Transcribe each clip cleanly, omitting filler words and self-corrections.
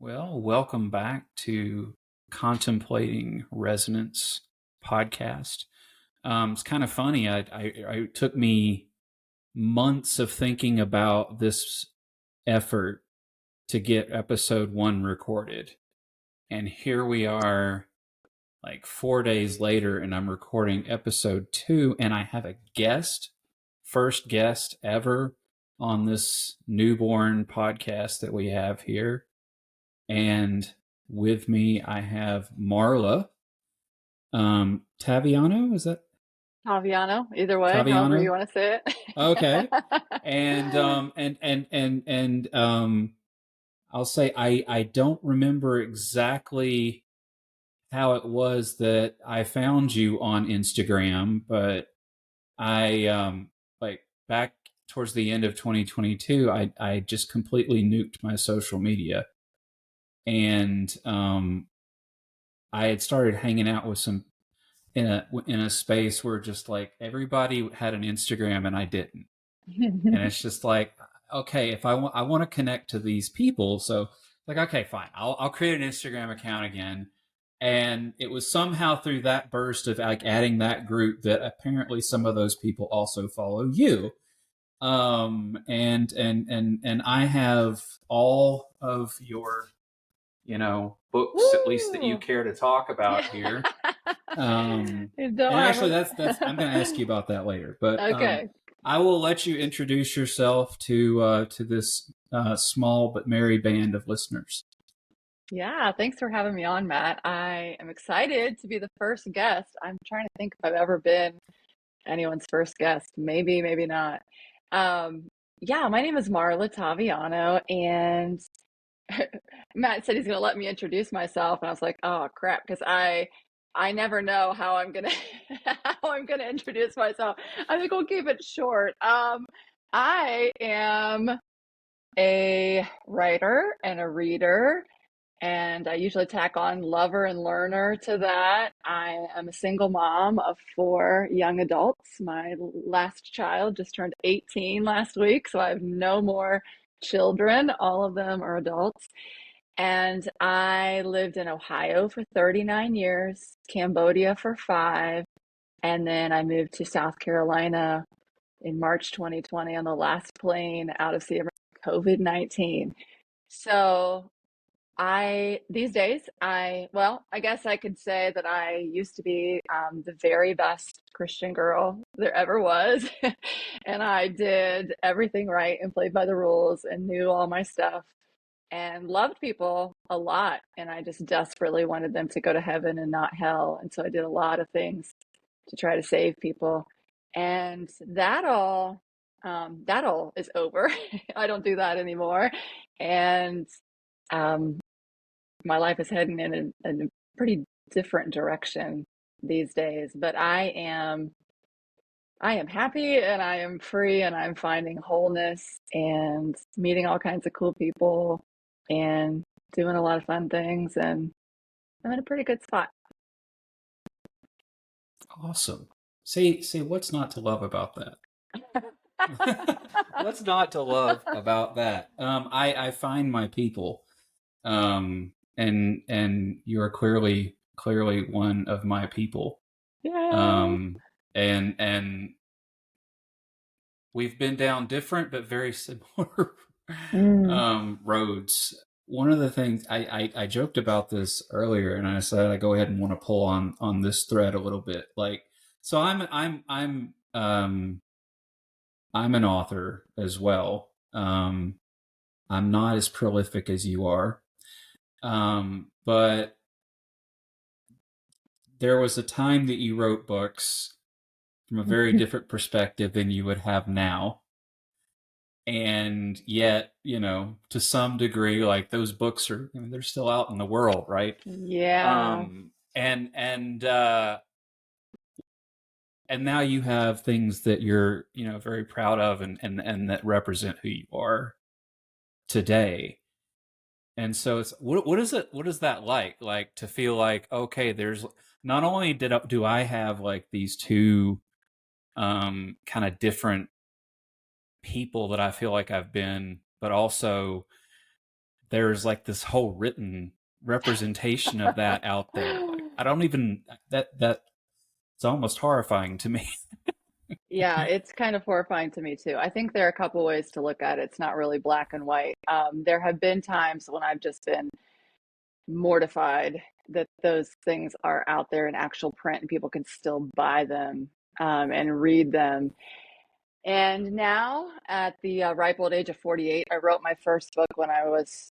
Well, welcome back to Contemplating Resonance podcast. It's kind of funny. It took me months of thinking about this effort to get episode 1 recorded. And here we are like 4 days later, and I'm recording episode 2, and I have a first guest ever on this newborn podcast that we have here. And with me, I have Marla Taviano. Is that Taviano? Either way, however Taviano? you want to say it. Okay. And I'll say I don't remember exactly how it was that I found you on Instagram, but I like back towards the end of 2022, I just completely nuked my social media. And I had started hanging out with some in a space where just like everybody had an Instagram and I didn't. And it's just like, okay, if I want to connect to these people, so like, okay, fine, I'll create an Instagram account again. And it was somehow through that burst of like adding that group that apparently some of those people also follow you. And I have all of your books, Woo! at least that you care to talk about here. And actually, that's I'm going to ask you about that later. But Okay. I will let you introduce yourself to this small but merry band of listeners. Yeah, thanks for having me on, Matt. I am excited to be the first guest. I'm trying to think if I've ever been anyone's first guest. Maybe, maybe not. Yeah, my name is Marla Taviano, and Matt said he's going to let me introduce myself, and I was like, oh crap, because I never know how I'm gonna how I'm gonna introduce myself. I think we'll keep it short. I am a writer and a reader, and I usually tack on lover and learner to that. I am a single mom of 4 young adults. My last child just turned 18 last week, so I have no more children. All of them are adults. And I lived in Ohio for 39 years, Cambodia for 5, and then I moved to South Carolina in March 2020 on the last plane out of Sierra COVID-19. So these days, well, I guess I could say that I used to be the very best Christian girl there ever was. And I did everything right and played by the rules and knew all my stuff and loved people a lot. And I just desperately wanted them to go to heaven and not hell. And so I did a lot of things to try to save people. And that all is over. I don't do that anymore. And my life is heading in a pretty different direction these days. But I am happy and I am free and I'm finding wholeness and meeting all kinds of cool people and doing a lot of fun things, and I'm in a pretty good spot. Awesome. Say, what's not to love about that? What's not to love about that? I find my people, and you are clearly one of my people. Yay! And we've been down different but very similar roads. One of the things I joked about this earlier, and I said I go ahead and want to pull on this thread a little bit. Like, so I'm an author as well. I'm not as prolific as you are, but there was a time that you wrote books from a very different perspective than you would have now. And yet, to some degree, like those books are, they're still out in the world, right? Yeah. And now you have things that you're, very proud of and that represent who you are today. And so it's, what is that like to feel like, okay, there's not only do I have like these two kind of different people that I feel like I've been, but also there's like this whole written representation of that out there. Like I don't even that it's almost horrifying to me. Yeah, it's kind of horrifying to me too. I think there are a couple ways to look at it. It's not really black and white. There have been times when I've just been mortified that those things are out there in actual print and people can still buy them and read them. And now, at the ripe old age of 48, I wrote my first book when I was,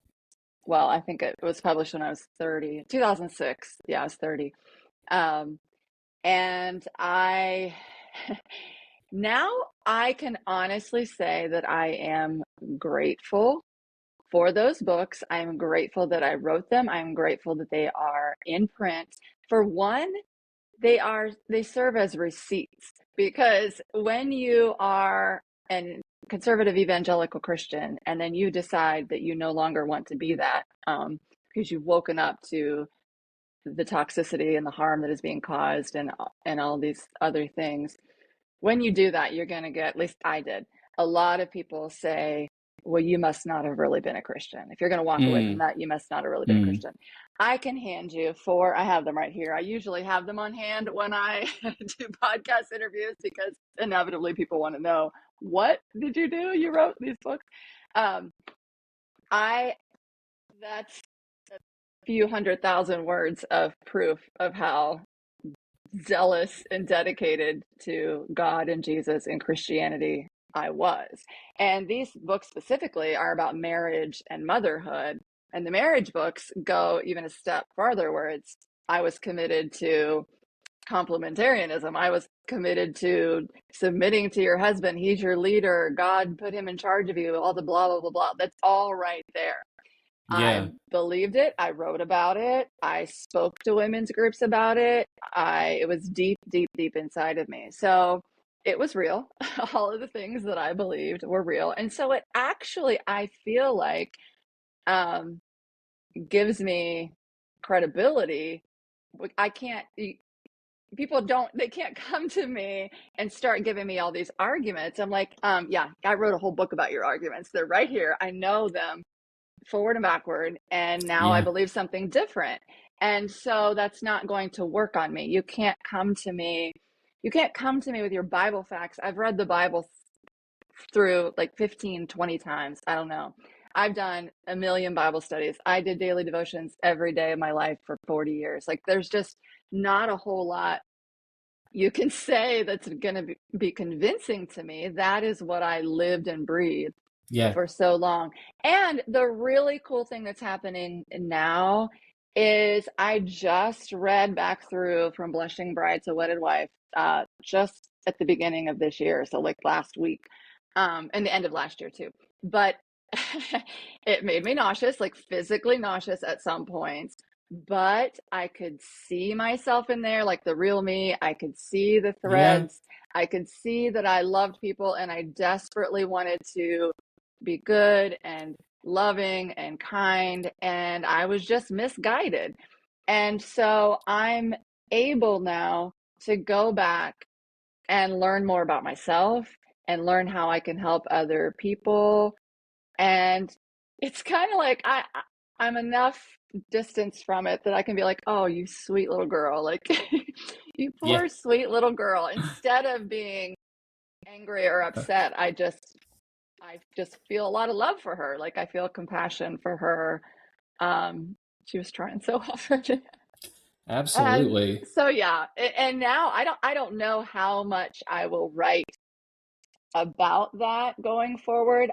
well, I think it was published when I was 30, 2006. Yeah, I was 30. Um, and I, now I can honestly say that I am grateful for those books. I'm grateful that I wrote them. I'm grateful that they are in print. For one, they serve as receipts, because when you are an conservative evangelical Christian and then you decide that you no longer want to be that, because you've woken up to the toxicity and the harm that is being caused and all these other things, when you do that, you're going to get, at least I did, a lot of people say, well, you must not have really been a Christian. If you're going to walk away from Mm, that, you must not have really been a mm, Christian. I can hand you four. I have them right here. I usually have them on hand when I do podcast interviews, because inevitably people want to know, what did you do? You wrote these books. Um, I That's a few 100,000 words of proof of how zealous and dedicated to God and Jesus and Christianity I was. And these books specifically are about marriage and motherhood. And the marriage books go even a step farther, where it's, I was committed to complementarianism. I was committed to submitting to your husband. He's your leader. God put him in charge of you, all the blah, blah, blah, blah. That's all right there. I yeah, believed it. I wrote about it. I spoke to women's groups about it. It was deep, deep, deep inside of me. So it was real. All of the things that I believed were real. And so it actually, I feel like, um, gives me credibility. I can't, people don't, they can't come to me and start giving me all these arguments. I'm like, yeah, I wrote a whole book about your arguments. They're right here. I know them forward and backward, and now I yeah, believe something different. And so that's not going to work on me. You can't come to me with your Bible facts. I've read the Bible through like 15, 20 times. I don't know. I've done a million Bible studies. I did daily devotions every day of my life for 40 years. Like, there's just not a whole lot you can say that's going to be convincing to me. That is what I lived and breathed yeah, for so long. And the really cool thing that's happening now is I just read back through From Blushing Bride to Wedded Wife just at the beginning of this year, so like last week, and the end of last year too. But it made me nauseous, like physically nauseous at some points. But I could see myself in there, like the real me. I could see the yeah, threads. I could see that I loved people and I desperately wanted to be good and loving and kind. And I was just misguided. And so I'm able now to go back and learn more about myself and learn how I can help other people. And it's kind of like I'm enough distance from it that I can be like, oh, you sweet little girl. Like, you yeah. poor sweet little girl. Instead of being angry or upset, I just feel a lot of love for her. Like, I feel compassion for her. She was trying so hard. And Absolutely. so yeah, and now I don't know how much I will write about that going forward.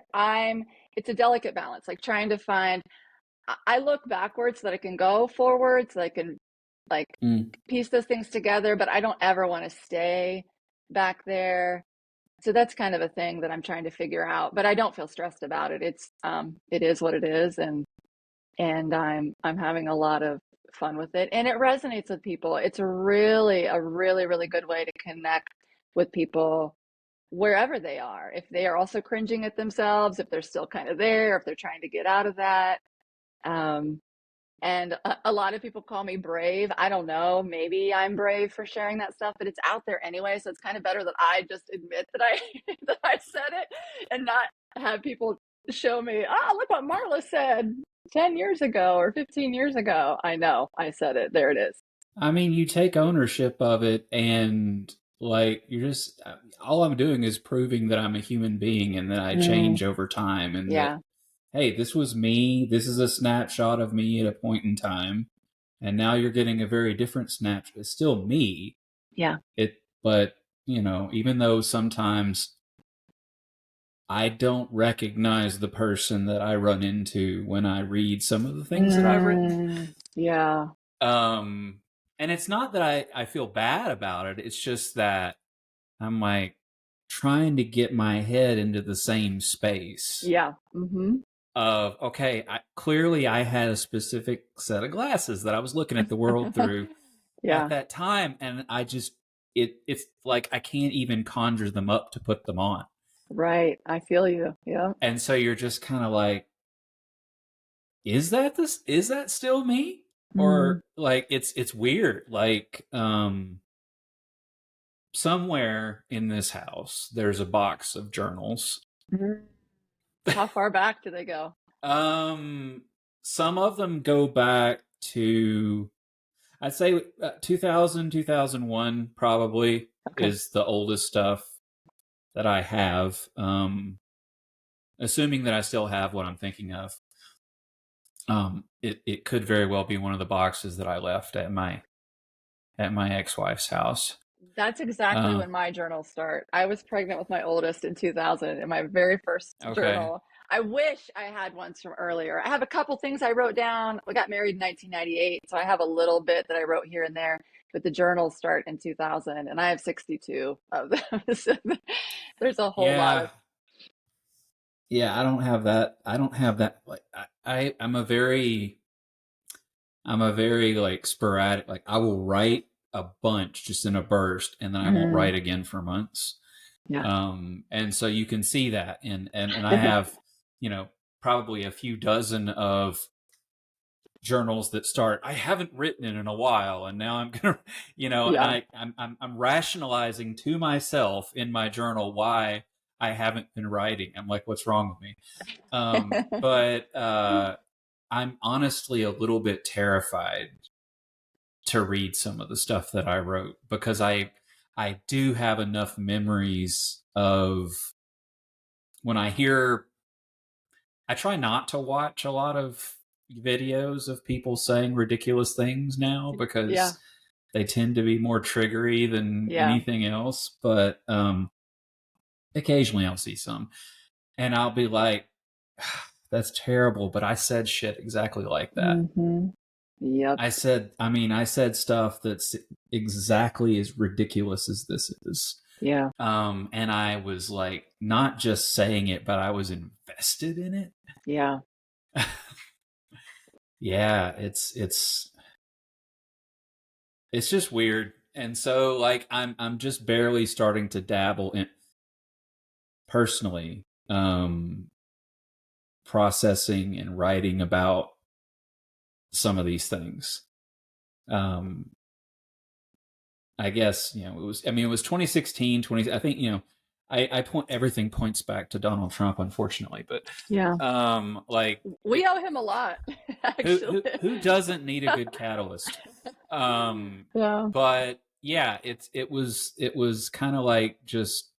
It's a delicate balance, like trying to find, I look backwards so that I can go forward, so I can like Mm, piece those things together, but I don't ever want to stay back there. So that's kind of a thing that I'm trying to figure out, but I don't feel stressed about it. It is what it is, and I'm having a lot of fun with it, and it resonates with people. It's really a really, really good way to connect with people wherever they are. If they are also cringing at themselves, if they're still kind of there, if they're trying to get out of that. Um, and a lot of people call me brave. I don't know. Maybe I'm brave for sharing that stuff, but it's out there anyway. So it's kind of better that I just admit that I that I said it and not have people show me, oh, look what Marla said. 10 years ago or 15 years ago. I know. I said it. There it is. I mean, you take ownership of it, and like you're just all I'm doing is proving that I'm a human being and that I Mm, change over time, and that yeah. hey, this was me. This is a snapshot of me at a point in time, and now you're getting a very different snapshot. It's still me. Yeah. But even though sometimes I don't recognize the person that I run into when I read some of the things that I've written. Yeah. Um, and it's not that I feel bad about it. It's just that I'm like trying to get my head into the same space Yeah. Mm-hmm. of, okay, clearly I had a specific set of glasses that I was looking at the world through at Yeah. that time. And I just, it's like I can't even conjure them up to put them on. Right. I feel you. Yeah. And so you're just kind of like, is that still me? Mm. Or like it's weird. Like somewhere in this house there's a box of journals. Mm. How far back do they go? Um some of them go back to, I'd say 2000, 2001 probably Okay. is the oldest stuff that I have. Assuming that I still have what I'm thinking of. It could very well be one of the boxes that I left at my ex-wife's house. That's exactly Uh, when my journals start. I was pregnant with my oldest in 2000 in my very first okay. journal. I wish I had ones from earlier. I have a couple things I wrote down. I got married in 1998, so I have a little bit that I wrote here and there, but the journals start in 2000 and I have 62 of them. So there's a whole lot Yeah. of Yeah, I don't have that. I don't have that. Like, I'm a very like sporadic, like I will write a bunch just in a burst and then I won't mm, write again for months. yeah. And so you can see that. And I have, you know, probably a few dozen of journals that start, I haven't written it in a while, and now I'm gonna, and Yeah. I'm rationalizing to myself in my journal why I haven't been writing. I'm like, what's wrong with me? But I'm honestly a little bit terrified to read some of the stuff that I wrote, because I do have enough memories of when I hear, I try not to watch a lot of videos of people saying ridiculous things now, Yeah. because they tend to be more triggery than Yeah. anything else. But occasionally I'll see some and I'll be like, that's terrible, but I said shit exactly like that. Hmm. Yep. I said stuff that's exactly as ridiculous as this is. Yeah. And I was like, not just saying it, but I was invested in it. Yeah. Yeah, it's just weird. And so like I'm just barely starting to dabble in personally, processing and writing about some of these things. Um I guess, it was 2016, 20, I think, I point, everything points back to Donald Trump, unfortunately, but Yeah. like We owe him a lot, actually. who doesn't need a good catalyst? Um Yeah. but yeah, it was kind of like, just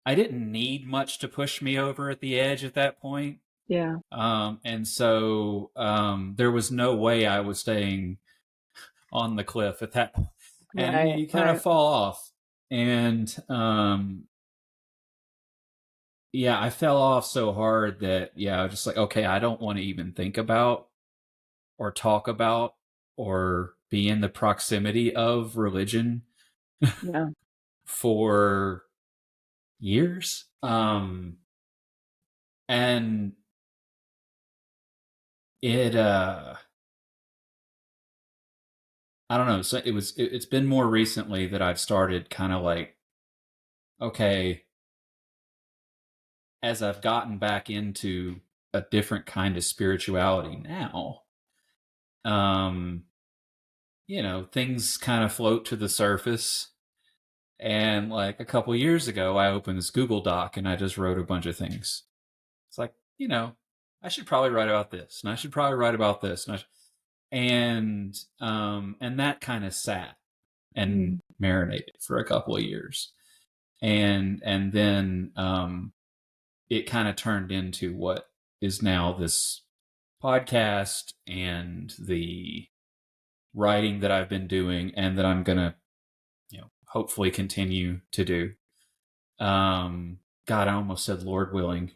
I didn't need much to push me over at the edge at that point. Yeah. And so there was no way I was staying on the cliff at that point. And Right. you kind of Right. fall off. And yeah, I fell off so hard that, yeah, I was just like, okay, I don't want to even think about or talk about or be in the proximity of religion Yeah. for years. And it I don't know. So it's been more recently that I've started kind of like, okay, as I've gotten back into a different kind of spirituality now, um, things kind of float to the surface. And like a couple years ago, I opened this Google Doc and I just wrote a bunch of things. It's like, I should probably write about this, and I should probably write about this, and that kind of sat and Mm. marinated for a couple of years, and then it kind of turned into what is now this podcast and the writing that I've been doing and that I'm gonna, hopefully continue to do. God, I almost said Lord willing.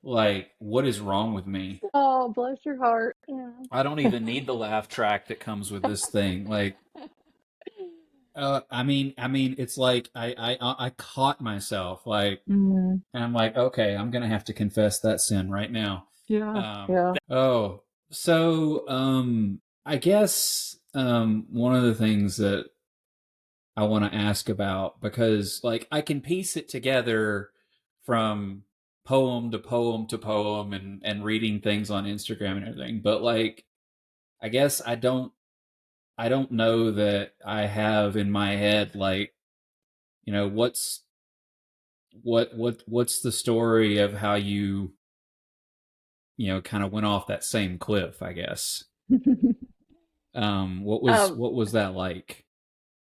Like, what is wrong with me? Oh, bless your heart. Yeah. I don't even need the laugh track that comes with this thing. Like, I mean, it's like I caught myself like, Mm. and I'm like, okay, I'm gonna have to confess that sin right now. Yeah, Um, yeah. oh, so I guess one of the things that I want to ask about, because like I can piece it together from poem to poem to poem and reading things on Instagram and everything, but like I guess I don't know that I have in my head like, what's the story of how kind of went off that same cliff, I guess. What was Um, what was that like?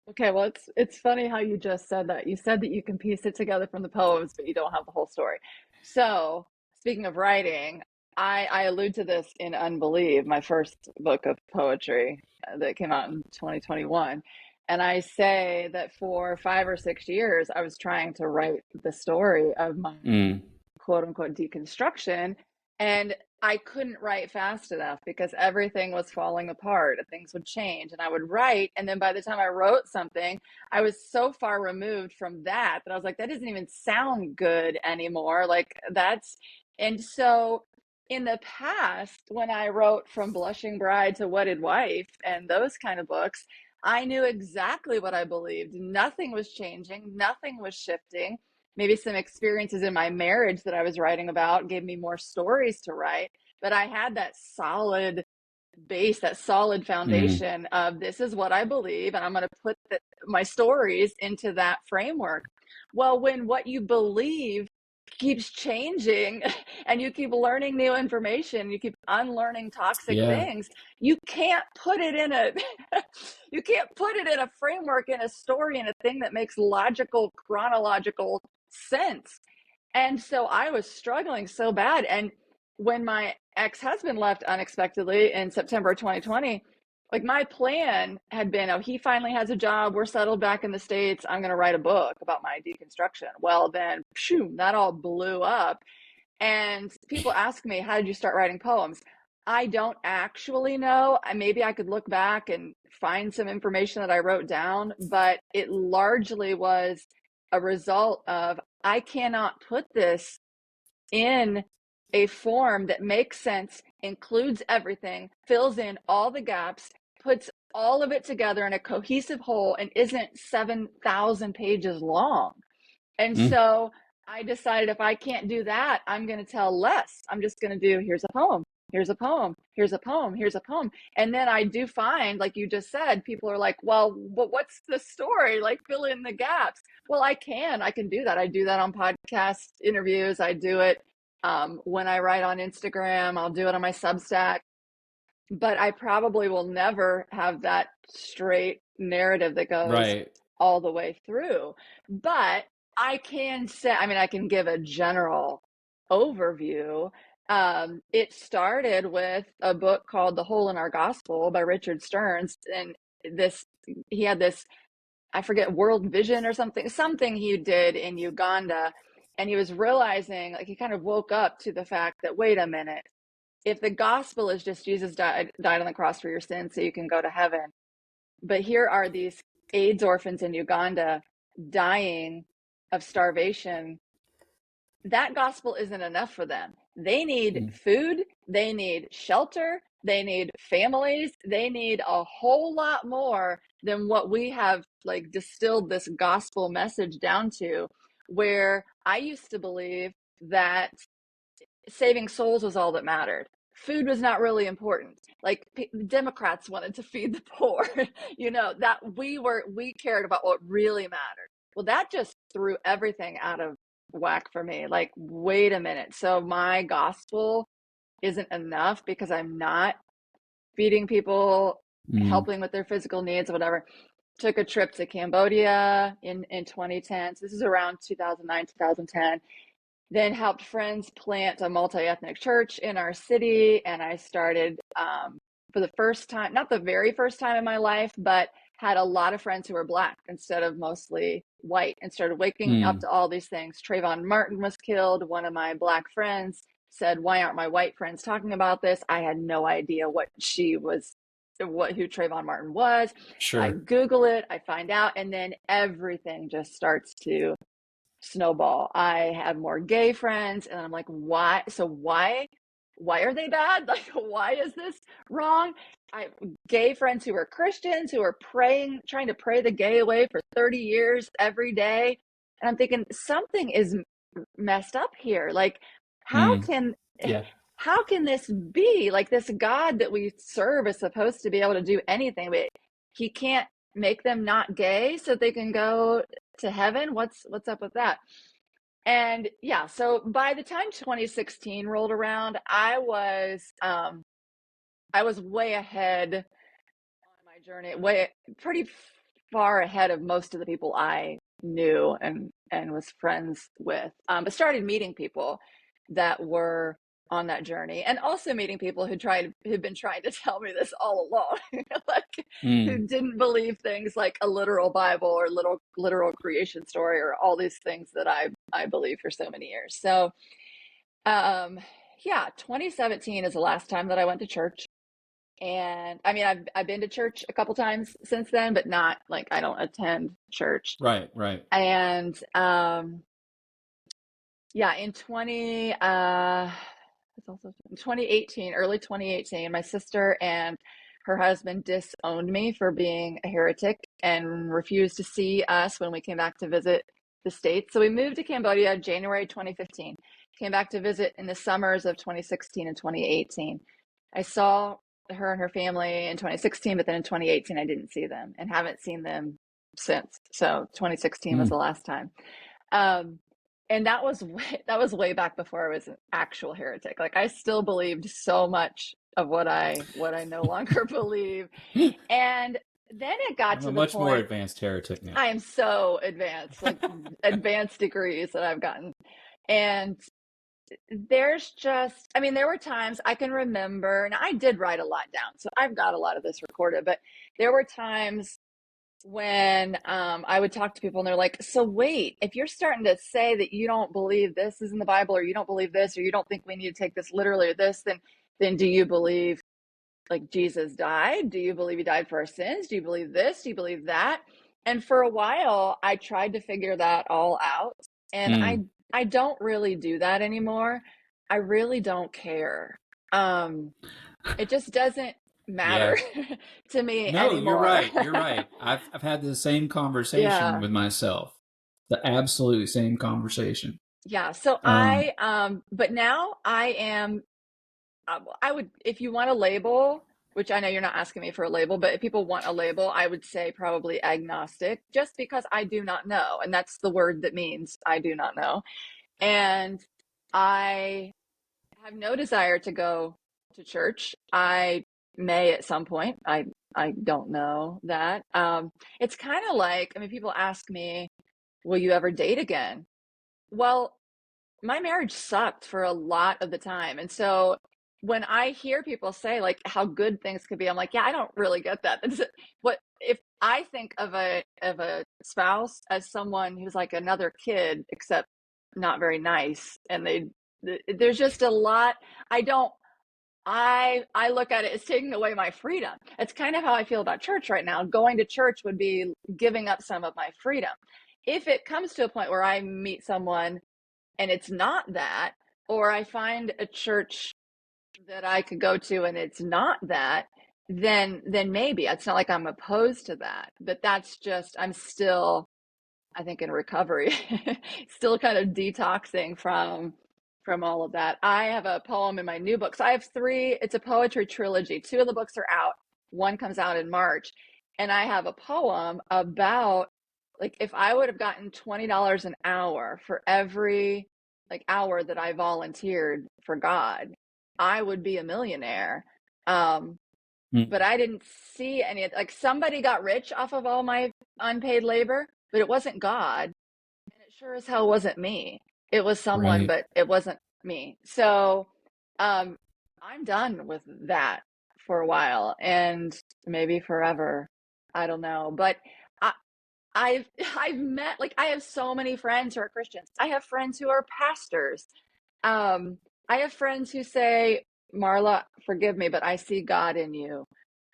okay, well, it's funny how you just said that. You said that you can piece it together from the poems, but you don't have the whole story. So, speaking of writing, I allude to this in Unbelieve, my first book of poetry that came out in 2021. And I say that for 5 or 6 years, I was trying to write the story of my Mm, quote unquote deconstruction. And I couldn't write fast enough because everything was falling apart. Things would change and I would write. And then by the time I wrote something, I was so far removed from that I was like, that doesn't even sound good anymore. Like that's, and so in the past, when I wrote From Blushing Bride to Wedded Wife and those kind of books, I knew exactly what I believed. Nothing was changing, nothing was shifting. Maybe some experiences in my marriage that I was writing about gave me more stories to write, but I had that solid base, that solid mm, foundation of this is what I believe, and I'm going to put my stories into that framework. Well, when what you believe keeps changing and you keep learning new information, you keep unlearning toxic yeah, things, you can't put it in a you can't put it in a framework, in a story, in a thing that makes logical chronological sense. And so I was struggling so bad. And when my ex-husband left unexpectedly in September 2020, like my plan had been, oh, he finally has a job. We're settled back in the States. I'm going to write a book about my deconstruction. Well, then, phew, that all blew up. And people ask me, how did you start writing poems? I don't actually know. Maybe I could look back and find some information that I wrote down, but it largely was a result of I cannot put this in a form that makes sense, includes everything, fills in all the gaps, puts all of it together in a cohesive whole, and isn't 7,000 pages long. And mm, so I decided if I can't do that, I'm going to tell less. I'm just going to do here's a poem, here's a poem, here's a poem, here's a poem. And then I do find, like you just said, people are like, well, but what's the story? Like fill in the gaps. Well, I can do that. I do that on podcast interviews. I do it when I write on Instagram. I'll do it on my Substack, but I probably will never have that straight narrative that goes right. all the way through. But I can say, I mean, I can give a general overview. It started with a book called The Hole in Our Gospel by Richard Stearns. And this, he had this, I forget, World Vision or something he did in Uganda. And he was realizing, like, he kind of woke up to the fact that, wait a minute, if the gospel is just Jesus died on the cross for your sins so you can go to heaven, but here are these AIDS orphans in Uganda dying of starvation, that gospel isn't enough for them. They need Mm, food, they need shelter, they need families, they need a whole lot more than what we have like distilled this gospel message down to, where I used to believe that saving souls was all that mattered. Food was not really important. Like Democrats wanted to feed the poor, that we cared about what really mattered. Well, that just threw everything out of whack for me. Like, wait a minute. So my gospel isn't enough because I'm not feeding people, Mm. helping with their physical needs, whatever. Took a trip to Cambodia in 2010. So this is around 2009, 2010. Then helped friends plant a multi-ethnic church in our city. And I started, for the first time, not the very first time in my life, but had a lot of friends who were Black instead of mostly white, and started waking up Mm. to all these things. Trayvon Martin was killed. One of my Black friends said, "Why aren't my white friends talking about this?" I had no idea who Trayvon Martin was. I Sure. Google it, I find out, and then everything just starts to snowball. I have more gay friends, and I'm like, why? So why are they bad? Like, why is this wrong? I Gay friends who are Christians who are praying, trying to pray the gay away for 30 years every day. And I'm thinking something is messed up here. Like, how Mm. can Yeah. how can this be? Like, this God that we serve is supposed to be able to do anything, but he can't make them not gay so they can go to heaven. What's up with that? And yeah, so by the time 2016 rolled around, I was way ahead on my journey, way pretty far ahead of most of the people I knew and was friends with. But started meeting people that were on that journey, and also meeting people who'd been trying to tell me this all along, like, Mm. who didn't believe things like a literal Bible or literal creation story or all these things that I believed for so many years. So um yeah, 2017 is the last time that I went to church. And I mean, I've been to church a couple times since then, but not like, I don't attend church. Right. Right. And yeah, in 2018, early 2018, my sister and her husband disowned me for being a heretic and refused to see us when we came back to visit the States. So we moved to Cambodia January 2015, came back to visit in the summers of 2016 and 2018. I saw her and her family in 2016, but then in 2018, I didn't see them and haven't seen them since. So 2016 was Mm. the last time. Um, and that was way back before I was an actual heretic. Like, I still believed so much of what I no longer believe. And then it got I'm to a the much more point, advanced heretic now. I am so advanced, like advanced degrees that I've gotten. And I mean, there were times I can remember, and I did write a lot down, so I've got a lot of this recorded, but there were times when I would talk to people and they're like, "So wait, if you're starting to say that you don't believe this is in the Bible, or you don't believe this, or you don't think we need to take this literally, or this, then do you believe like Jesus died? Do you believe he died for our sins? Do you believe this? Do you believe that?" And for a while, I tried to figure that all out, and Mm. I don't really do that anymore. I really don't care. Um, it just doesn't matter Yeah. to me No, you're anymore. right. You're right. I've had the same conversation Yeah. with myself. The absolute same conversation. Yeah. So Um, but now I am, I would, if you want a label, which I know you're not asking me for a label, but if people want a label, I would say probably agnostic, just because I do not know. And that's the word that means I do not know. And I have no desire to go to church. I may at some point. I don't know that. It's kind of like, I mean, people ask me, will you ever date again? Well, my marriage sucked for a lot of the time. And so when I hear people say like how good things could be, I'm like, yeah, I don't really get that. What if I think of a spouse as someone who's like another kid, except not very nice, and there's just a lot. I don't I look at it as taking away my freedom. It's kind of how I feel about church right now. Going to church would be giving up some of my freedom. If it comes to a point where I meet someone and it's not that, or I find a church that I could go to and it's not that, then maybe. It's not like I'm opposed to that, but that's just, I'm still, I think, in recovery, still kind of detoxing from all of that. I have a poem in my new book. So I have three, it's a poetry trilogy. Two of the books are out. One comes out in March. And I have a poem about like if I would have gotten $20 an hour for every like hour that I volunteered for God, I would be a millionaire. Um, but I didn't see any, like somebody got rich off of all my unpaid labor, but it wasn't God. And it sure as hell wasn't me. It was someone, Right. but it wasn't me. So um, I'm done with that for a while and maybe forever. I don't know. But I, I've I've met, like I have so many friends who are Christians. I have friends who are pastors. Um, I have friends who say, Marla, forgive me, but I see God in you.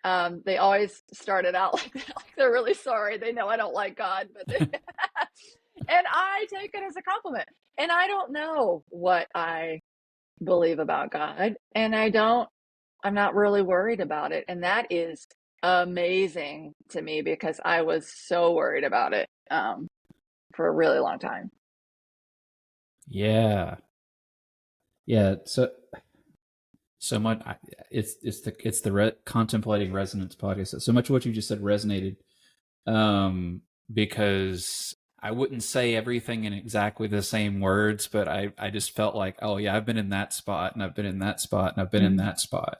They always start it out like that, like they're really sorry. They know I don't like God, but they and I take it as a compliment. And I don't know what I believe about God, and I'm not really worried about it. And that is amazing to me because I was so worried about it for a really long time. Yeah. Yeah. So much. It's the contemplating resonance podcast. So much of what you just said resonated, because I wouldn't say everything in exactly the same words, but I just felt like, oh yeah, I've been in that spot, and I've been in that spot, and I've been in Mm-hmm. that spot.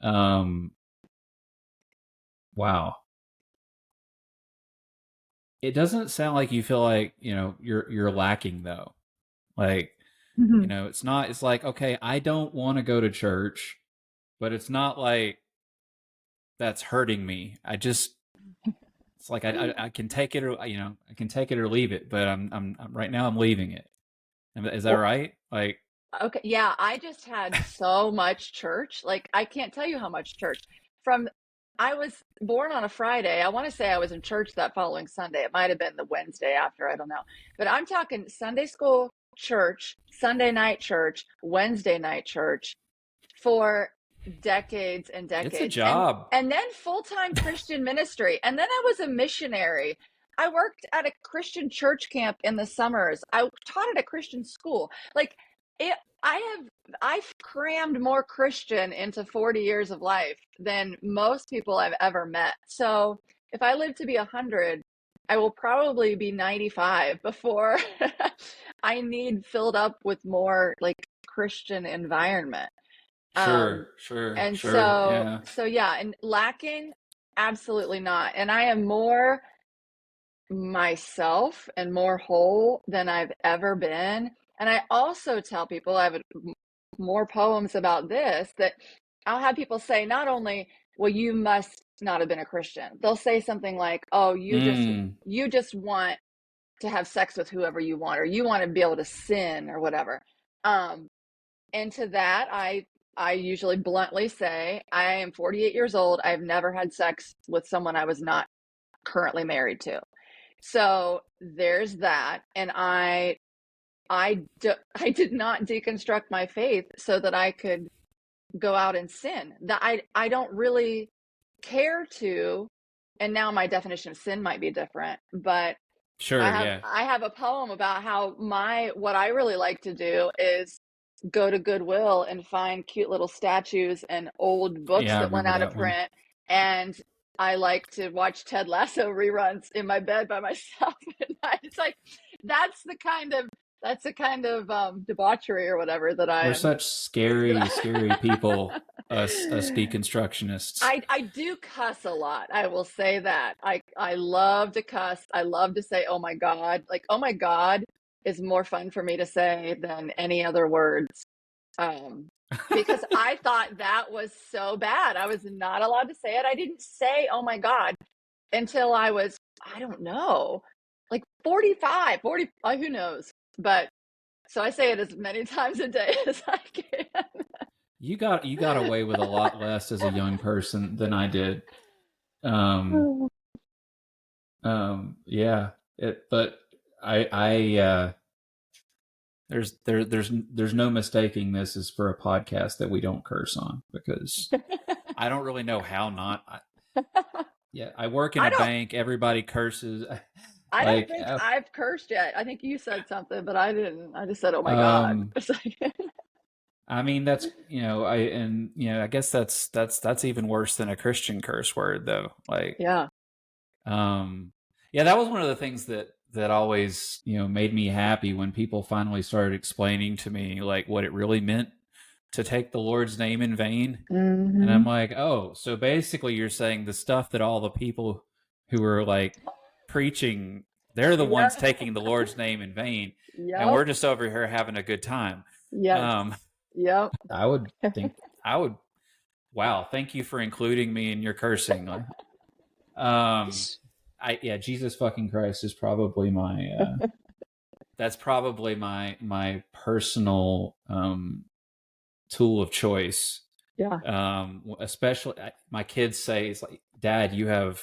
Um, wow. It doesn't sound like you feel like you're lacking though. Like, Mm-hmm. it's not. It's like, okay, I don't want to go to church, but it's not like that's hurting me. It's like I can take it, or I can take it or leave it, but I'm right now I'm leaving it. Is that Well, right? Like, okay, yeah, I just had so much church. Like, I can't tell you how much church. From I was born on a Friday. I want to say I was in church that following Sunday. It might have been the Wednesday after, I don't know. But I'm talking Sunday school, church, Sunday night church, Wednesday night church for decades and it's a decades. job. And then full-time Christian ministry. And then I was a missionary. I worked at a Christian church camp in the summers. I taught at a Christian school. Like it, I've crammed more Christian into 40 years of life than most people I've ever met. So if I live to be 100, I will probably be 95 before I need filled up with more like Christian environment. Sure, Um, sure, and sure. Yeah, so yeah, and lacking, absolutely not. And I am more myself and more whole than I've ever been. And I also tell people, I have more poems about this, that I'll have people say not only, well, you must not have been a Christian. They'll say something like, oh, mm, you just want to have sex with whoever you want, or you want to be able to sin or whatever. Um, and to that, I usually bluntly say, I am 48 years old. I've never had sex with someone I was not currently married to. So there's that. And I did not deconstruct my faith so that I could go out and sin. That I don't really care to. And now my definition of sin might be different, but sure. Yeah, I have a poem about how what I really like to do is go to Goodwill and find cute little statues and old books yeah. I that went remember out of that one. print. And I like to watch Ted Lasso reruns in my bed by myself at night. It's like that's the kind of debauchery or whatever that I We're am. such scary, scary people. Us deconstructionists. I do cuss a lot. I will say that. I love to cuss. I love to say, "Oh my God." Like, "Oh my God" is more fun for me to say than any other words. Um, because I thought that was so bad. I was not allowed to say it. I didn't say, "Oh my God," until I was, I don't know, like 45, 40, who knows. But so I say it as many times a day as I can. You got away with a lot less as a young person than I did. Um, yeah. But I there's no mistaking this is for a podcast that we don't curse on, because I don't really know how not. Yeah, I work in I a don't bank. Everybody curses. I don't Like, think I've cursed yet. I think you said something, but I didn't. I just said, "Oh my God." um, It's like, I mean, that's I guess that's even worse than a Christian curse word though. Like, yeah. um, Yeah, that was one of the things that always, made me happy when people finally started explaining to me like what it really meant to take the Lord's name in vain. And I'm Mm-hmm. like, "Oh, so basically you're saying the stuff that all the people who are like preaching, they're the ones Yeah. taking the Lord's name in vain, and Yep. we're just over here having a good time." Yes. Um Yep. I would think I would wow, thank you for including me in your cursing. I yeah, Jesus fucking Christ is probably my that's probably my personal tool of choice. Yeah. Especially my kids say it's like, Dad, you have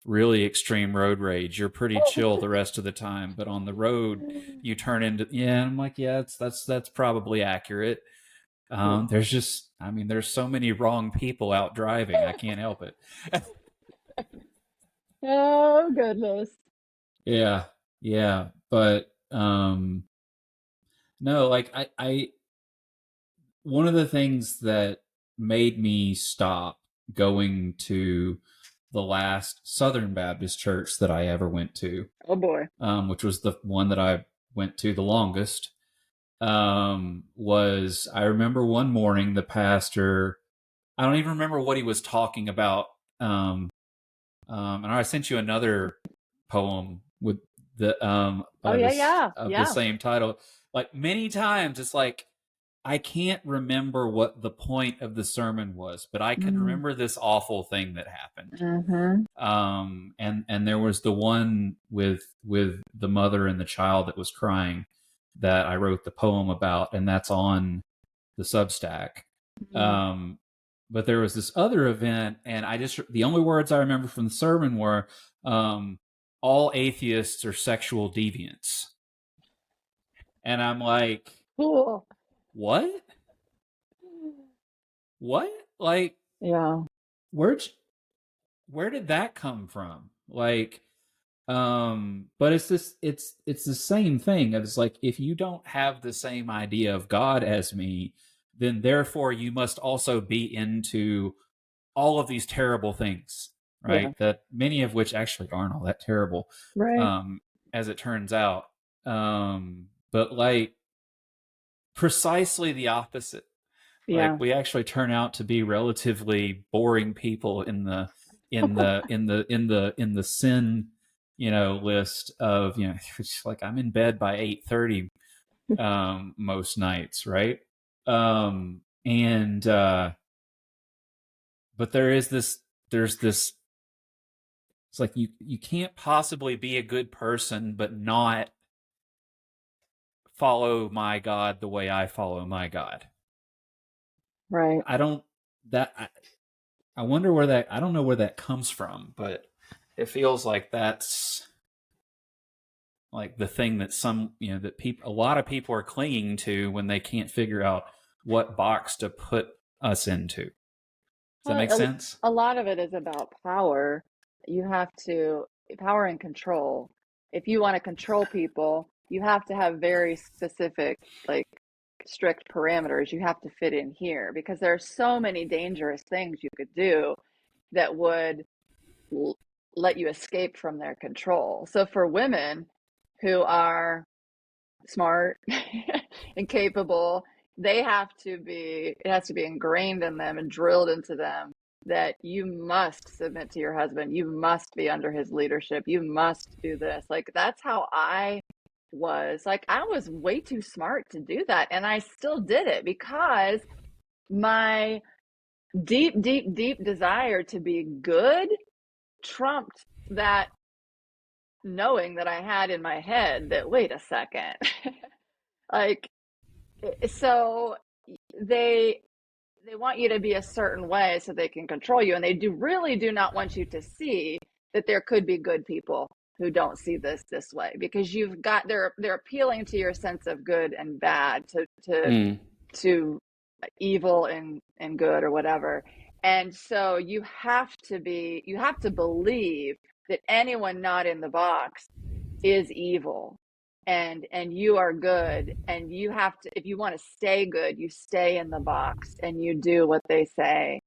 really extreme road rage. You're pretty chill the rest of the time, but on the road you turn into yeah. And I'm like, yeah, that's probably accurate. Yeah. There's just, I mean, there's so many wrong people out driving. I can't help it. Oh goodness. Yeah, yeah, but no, like I one of the things that made me stop going to the last Southern Baptist church that I ever went to, Oh boy. which was the one that I went to the longest, was I remember one morning the pastor, I don't even remember what he was talking about. And I sent you another poem with the Oh by yeah, this yeah, of the yeah. same title. Like many times, it's like I can't remember what the point of the sermon was, but I can Mm. remember this awful thing that happened. Mm-hmm. And there was the one with the mother and the child that was crying that I wrote the poem about, and that's on the Substack. Mm. Um, but there was this other event, and the only words I remember from the sermon were, um, "All atheists are sexual deviants," and I'm like, Cool. "What? What? Like, Yeah. where where did that come from?" Like, but it's the same thing. It's like if you don't have the same idea of God as me, then therefore you must also be into all of these terrible things, Yeah. right? That many of which actually aren't all that terrible, Right. um, as it turns out. But like precisely the opposite. Like Yeah. we actually turn out to be relatively boring people in the sin, list of, it's like I'm in bed by 8:30 most nights, right? And but there's this it's like you can't possibly be a good person but not follow my God the way I follow my God. Right. I don't that I wonder where that I don't know where that comes from, but it feels like that's like the thing that that people a lot of people are clinging to when they can't figure out what box to put us into. Does that make Well, sense? a lot of it is about power. You have to power and control. If you want to control people, you have to have very specific, like strict parameters. You have to fit in here because there are so many dangerous things you could do that would let you escape from their control. So for women who are smart and capable, it has to be ingrained in them and drilled into them that you must submit to your husband. You must be under his leadership. You must do this. Like that's how I was. Like I was way too smart to do that. And I still did it because my deep, deep, deep desire to be good trumped that knowing that I had in my head that, wait a second, like, so they they want you to be a certain way so they can control you, and they do not want you to see that there could be good people who don't see this way because they're appealing to your sense of good and bad, Mm. to evil and good or whatever. And so you have to believe that anyone not in the box is evil and you are good, and you have to, if you want to stay good, you stay in the box and you do what they say,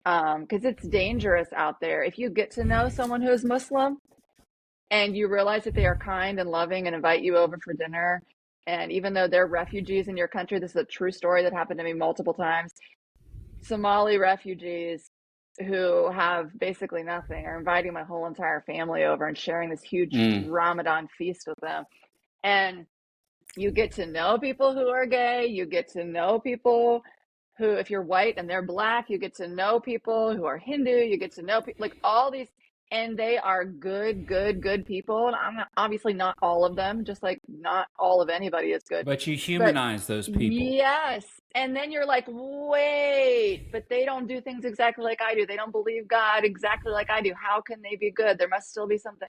because it's dangerous out there. If you get to know someone who is Muslim, and you realize that they are kind and loving and invite you over for dinner. And even though they're refugees in your country, this is a true story that happened to me multiple times. Somali refugees who have basically nothing are inviting my whole entire family over and sharing this huge Ramadan feast with them. And you get to know people who are gay. You get to know people who, if you're white and they're black, you get to know people who are Hindu. You get to know people, like all these, and they are good, good, good people. And I'm not, obviously not all of them, just like not all of anybody is good. But you But humanize those people. yes. And then you're like, wait, but they don't do things exactly like I do. They don't believe God exactly like I do. How can they be good? There must still be something.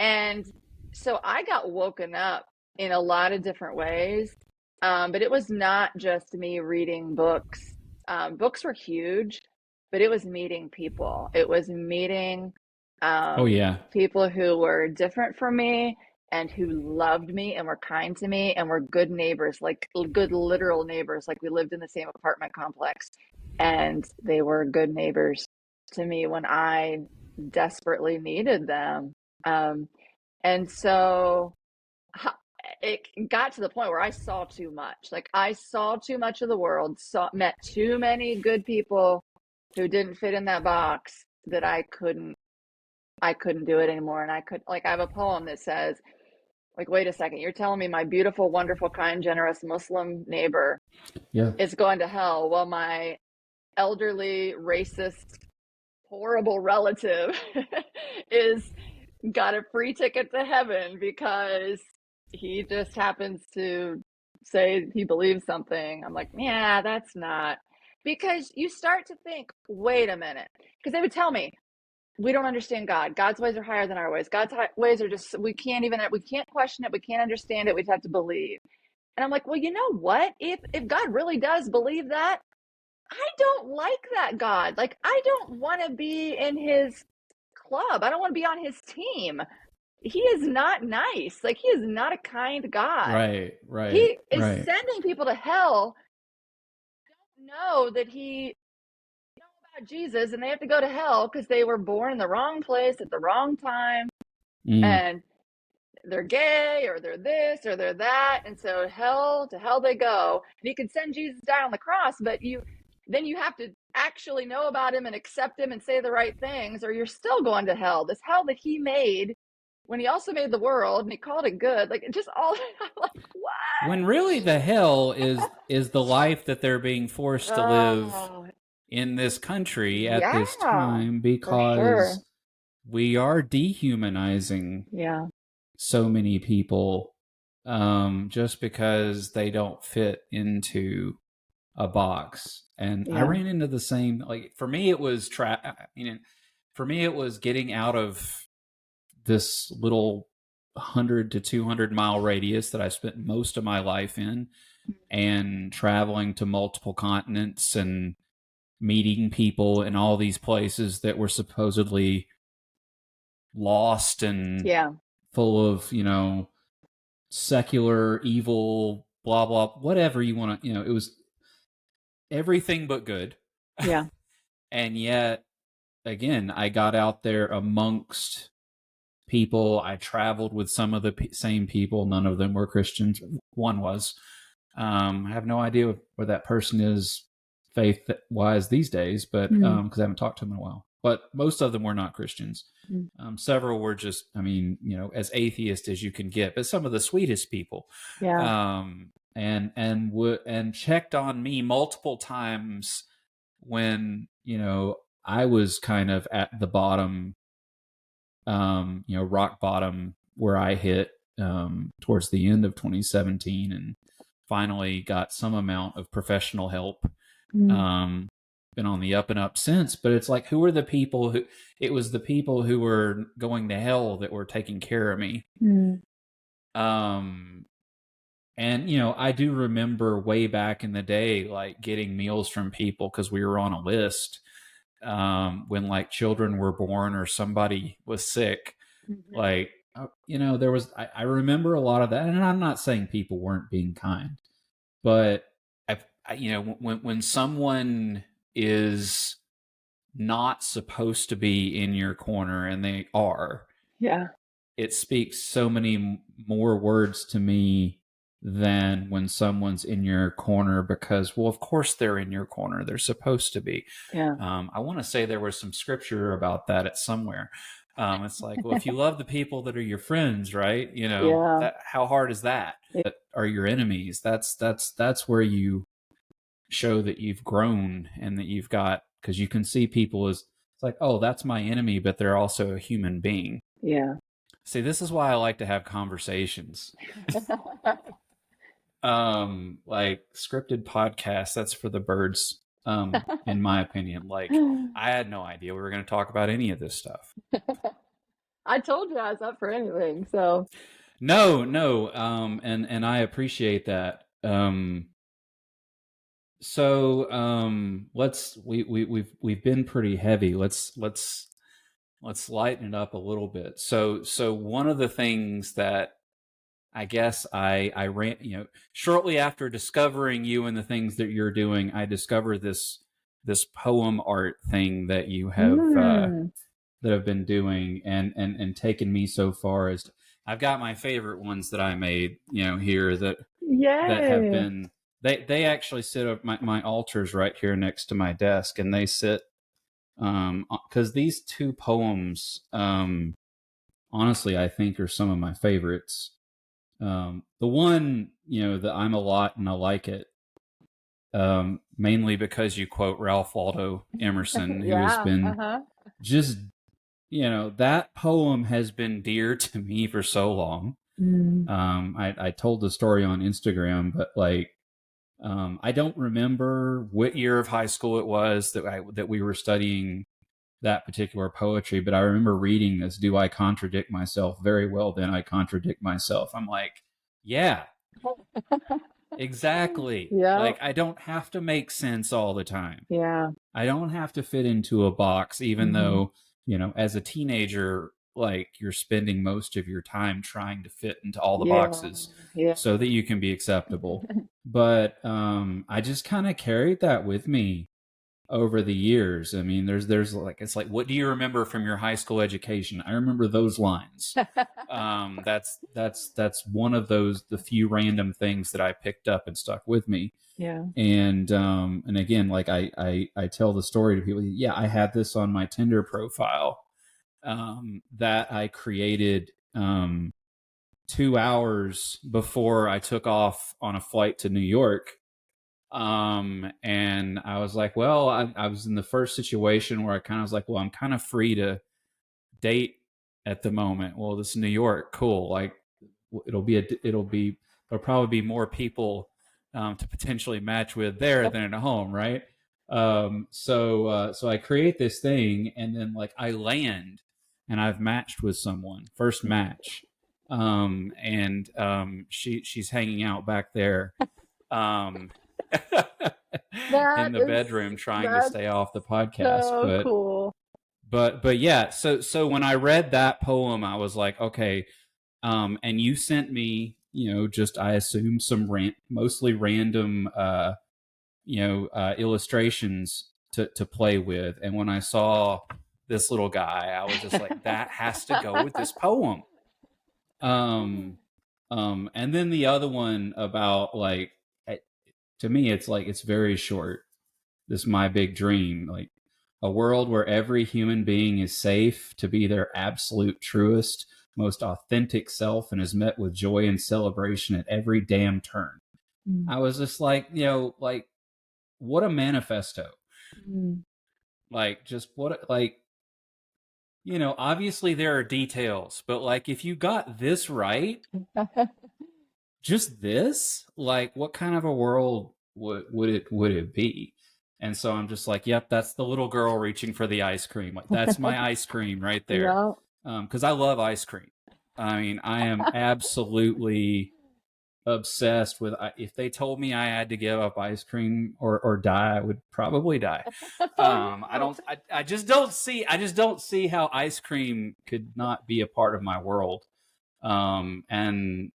And so I got woken up in a lot of different ways. But it was not just me reading books. Books were huge, but it was meeting people. It was meeting Oh yeah. people who were different from me and who loved me and were kind to me and were good neighbors, like good literal neighbors. Like we lived in the same apartment complex, and they were good neighbors to me when I desperately needed them. And so it got to the point where I saw too much. Like I saw too much of the world, met too many good people who didn't fit in that box, that I couldn't do it anymore. And I have a poem that says, like, wait a second, you're telling me my beautiful, wonderful, kind, generous Muslim neighbor Yeah. is going to hell while my elderly, racist, horrible relative is got a free ticket to heaven because he just happens to say he believes something. I'm like, yeah, that's not, because you start to think, wait a minute, because they would tell me, we don't understand God. God's ways are higher than our ways. God's ways are just, we can't question it. We can't understand it. We just have to believe. And I'm like, well, you know what? If God really does believe that, I don't like that God. Like, I don't want to be in his club. I don't want to be on his team. He is not nice. Like, he is not a kind God. Right. Right. He is Right. sending people to hell. Don't know that he know about Jesus, and they have to go to hell because they were born in the wrong place at the wrong time, and they're gay or they're this or they're that, and so to hell they go. And you can send Jesus down on the cross, but then you have to actually know about him and accept him and say the right things, or you're still going to hell. This hell that he made when he also made the world and he called it good. Like, it just all I'm like, what? When really the hell is the life that they're being forced to live Oh, in this country at this yeah, time, for sure. because we are dehumanizing Yeah, so many people, just because they don't fit into a box. And I yeah, ran into the same, like, for me it was for me it was getting out of this little 100 to 200 mile radius that I spent most of my life in, and traveling to multiple continents and meeting people in all these places that were supposedly lost and yeah, full of, secular evil, blah blah, whatever you want to, it was everything but good. yeah. And yet again, I got out there amongst people. I traveled with some of the same people. None of them were Christians. One was. I have no idea where that person is faith wise these days, but because I haven't talked to them in a while. But most of them were not Christians. Several were just, as atheist as you can get, but some of the sweetest people. Yeah. And checked on me multiple times when I was kind of at the bottom, rock bottom, where I hit towards the end of 2017, and finally got some amount of professional help. Been on the up and up since, but it's like, who are the people who? It was the people who were going to hell that were taking care of me. And I do remember way back in the day, like getting meals from people because we were on a list, when like children were born or somebody was sick. Like, there was, I remember a lot of that. And I'm not saying people weren't being kind, but when someone is not supposed to be in your corner and they are, Yeah. it speaks so many more words to me than when someone's in your corner, because, well, of course they're in your corner. They're supposed to be. Yeah. I want to say there was some scripture about that at somewhere. It's like, well, if you love the people that are your friends, right? Yeah. That, how hard is that? That are your enemies. That's where you show that you've grown and that you've got, because you can see people as, it's like, oh, that's my enemy, but they're also a human being. Yeah. See, this is why I like to have conversations. Like scripted podcasts, that's for the birds, in my opinion. Like, I had no idea we were going to talk about any of this stuff. I told you I was up for anything, so. No, and I appreciate that. Let's we've been pretty heavy. Let's lighten it up a little bit. So one of the things that I guess I ran, shortly after discovering you and the things that you're doing, I discovered this poem art thing that you have Mm. that have been doing, and taken me so far as I've got my favorite ones that I made, here that have Yay. been, they actually sit up, my altar's right here next to my desk, and they sit, because these two poems, honestly, I think are some of my favorites. The one, the I'm a lot and I like it, mainly because you quote Ralph Waldo Emerson, who has Yeah. been Uh-huh. just, that poem has been dear to me for so long. Mm. I told the story on Instagram, but like, I don't remember what year of high school it was that we were studying that particular poetry, but I remember reading this. Do I contradict myself? Very well, then I contradict myself. I'm like, yeah, exactly. Yeah. Like, I don't have to make sense all the time. Yeah. I don't have to fit into a box, even Hmm. though, as a teenager, like, you're spending most of your time trying to fit into all the Yeah. boxes Yeah. so that you can be acceptable. But I just kind of carried that with me over the years. I mean, there's like, it's like, what do you remember from your high school education? I remember those lines. That's one of the few random things that I picked up and stuck with me. Yeah. And again, like, I tell the story to people. Yeah, I had this on my Tinder profile, that I created 2 hours before I took off on a flight to New York. And I was like, well, I was in the first situation where I kind of was like, well, I'm kind of free to date at the moment. Well, this is New York, cool. Like, there'll probably be more people, to potentially match with there than at home, right? So I create this thing, and then, like, I land, and I've matched with someone, first match, and she's hanging out back there, um, in That the is bedroom, trying to that's stay off the podcast, so cool. but yeah, so when I read that poem, I was like, okay, and you sent me, just, I assume, some mostly random, illustrations to play with, and when I saw this little guy, I was just like, that has to go with this poem. Um, and then the other one about, like, to me, it's like, it's very short. This my big dream, like, a world where every human being is safe to be their absolute truest, most authentic self, and is met with joy and celebration at every damn turn. Mm. I was just like, like, what a manifesto. Mm. Like, just what, like, obviously there are details, but like, if you got this right, just this, like, what kind of a world would it be? And so I'm just like, yep, that's the little girl reaching for the ice cream. Like, that's my ice cream right there. Yeah. Because I love ice cream. I mean, I am absolutely obsessed with. If they told me I had to give up ice cream or die, I would probably die. Oh, I no. don't. I just don't see. I just don't see how ice cream could not be a part of my world. And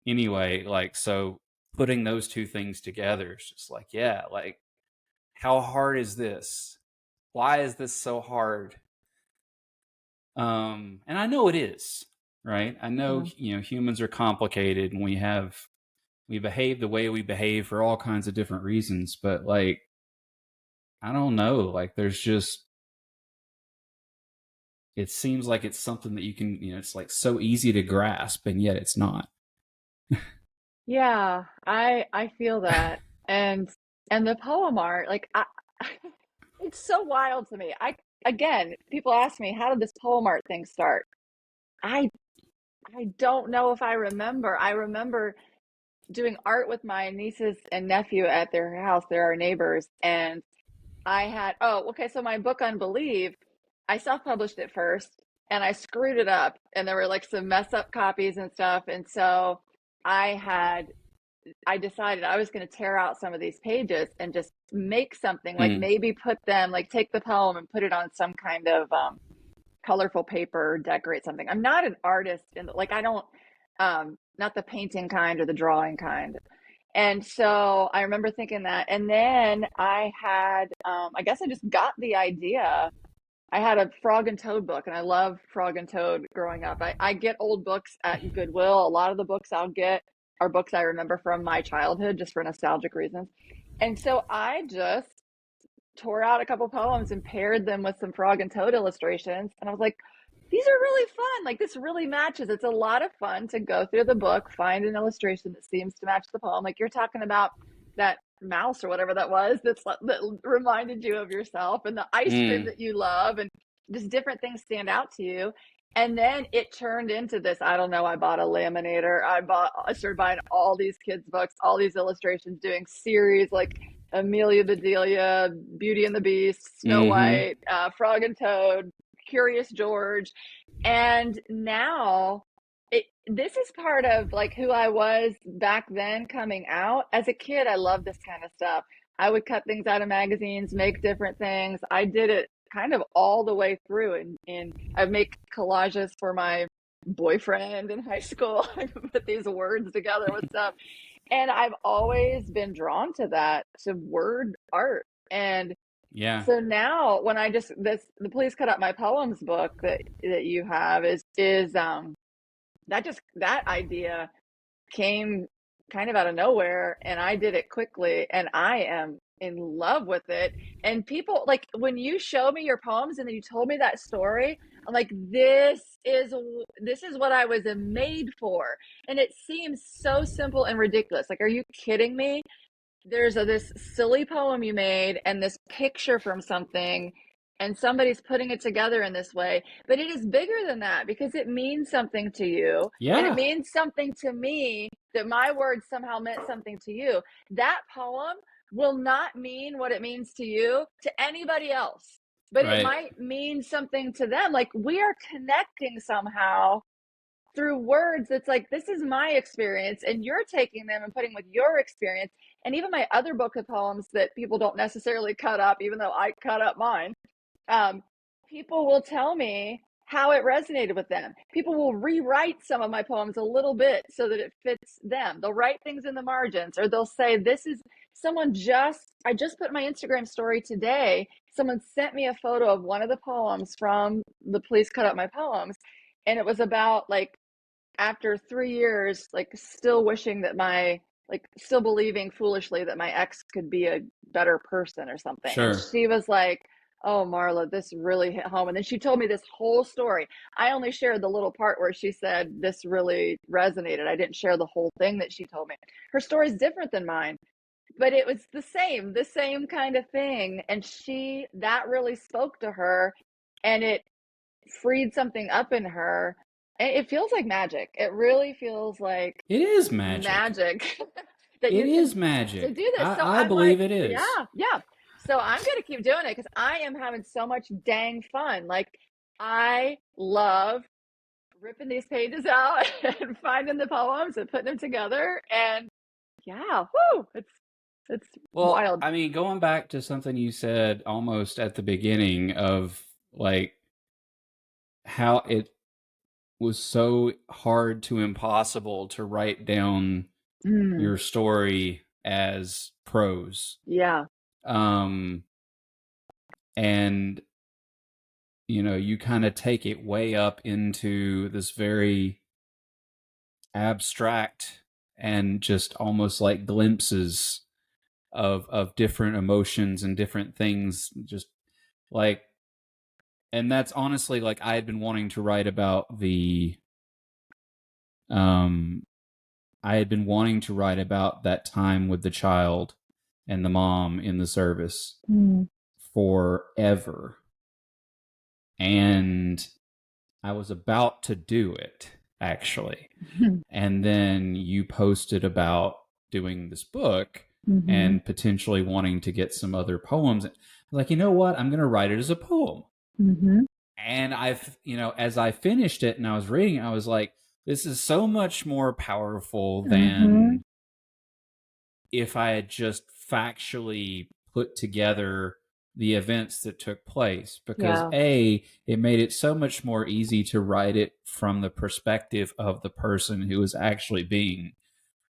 anyway, like, so putting those two things together is just like, yeah, like, how hard is this? Why is this so hard? And I know it is. right? I know, Yeah. humans are complicated and we behave the way we behave for all kinds of different reasons, but like, I don't know, like there's just, it seems like it's something that you can, it's like so easy to grasp and yet it's not. Yeah, I feel that. And the poem art, like it's so wild to me. Again, people ask me, how did this poem art thing start? I I don't know if I remember. I remember doing art with my nieces and nephew at their house. They're our neighbors. And I had, oh, okay, so my book Unbelieve, I self-published it first and I screwed it up and there were like some mess up copies and stuff. And so I had I decided I was going to tear out some of these pages and just make something, like Mm. maybe put them, like take the poem and put it on some kind of colorful paper, decorate something. I'm not an artist in like I don't not the painting kind or the drawing kind. And so I remember thinking that. And then I had I guess I just got the idea. I had a Frog and Toad book, and I love Frog and Toad growing up. I get old books at Goodwill. A lot of the books I'll get are books I remember from my childhood just for nostalgic reasons. And so I just tore out a couple poems and paired them with some Frog and Toad illustrations. And I was like, these are really fun. Like, this really matches. It's a lot of fun to go through the book, find an illustration that seems to match the poem. Like, you're talking about that mouse or whatever that was that reminded you of yourself, and the ice cream Mm. that you love, and just different things stand out to you. And then it turned into this, I don't know, I bought a laminator. I started buying all these kids' books, all these illustrations, doing series like Amelia Bedelia, Beauty and the Beast, Snow Mm-hmm. White, Frog and Toad, Curious George. And now this is part of like who I was back then coming out. As a kid, I loved this kind of stuff. I would cut things out of magazines, make different things. I did it kind of all the way through, and I'd make collages for my boyfriend in high school. I put these words together with stuff. And I've always been drawn to that, to word art. And Yeah. so now when I just this the Please Cut Up My Poems book that you have is that idea came kind of out of nowhere, and I did it quickly, and I am in love with it. And people, like, when you show me your poems and then you told me that story, I'm like, this is what I was made for. And it seems so simple and ridiculous. Like, are you kidding me? There's this silly poem you made and this picture from something, and somebody's putting it together in this way, but it is bigger than that because it means something to you, and it Yeah. means something to me, that my words somehow meant something to you. That poem will not mean what it means to you to anybody else, but it Right. might mean something to them. Like, we are connecting somehow through words. That's like, this is my experience and you're taking them and putting with your experience. And even my other book of poems that people don't necessarily cut up, even though I cut up mine, um, people will tell me how it resonated with them. People will rewrite some of my poems a little bit so that it fits them. They'll write things in the margins, or they'll say, this is I just put my Instagram story today. Someone sent me a photo of one of the poems from the Please Cut Up My Poems. And it was about, like, after 3 years, like, still wishing that still believing foolishly that my ex could be a better person or something. And Sure. she was like, oh, Marla, this really hit home. And then she told me this whole story. I only shared the little part where she said this really resonated. I didn't share the whole thing that she told me. Her story's different than mine, but it was the same kind of thing. And that really spoke to her, and it freed something up in her. It feels like magic. It really feels like It is magic. magic that It you can is to magic. do this. So I I'm like, believe it is. yeah, yeah. So I'm gonna keep doing it because I am having so much dang fun. Like, I love ripping these pages out and finding the poems and putting them together. And yeah, whoo, it's Well, wild. I mean, going back to something you said almost at the beginning of like how it was so hard to impossible to write down Mm, your story as prose. yeah. Um, and you kind of take it way up into this very abstract and just almost like glimpses of different emotions and different things, just like, and that's honestly, like, I had been wanting to write about the um I had been wanting to write about that time with the child and the mom in the service Mm. forever. And I was about to do it, actually. And then you posted about doing this book Mm-hmm. and potentially wanting to get some other poems. Like, you know what? I'm going to write it as a poem. Mm-hmm. And as I finished it and I was reading it, I was like, this is so much more powerful Mm-hmm. than if I had just factually put together the events that took place, because Yeah. it made it so much more easy to write it from the perspective of the person who was actually being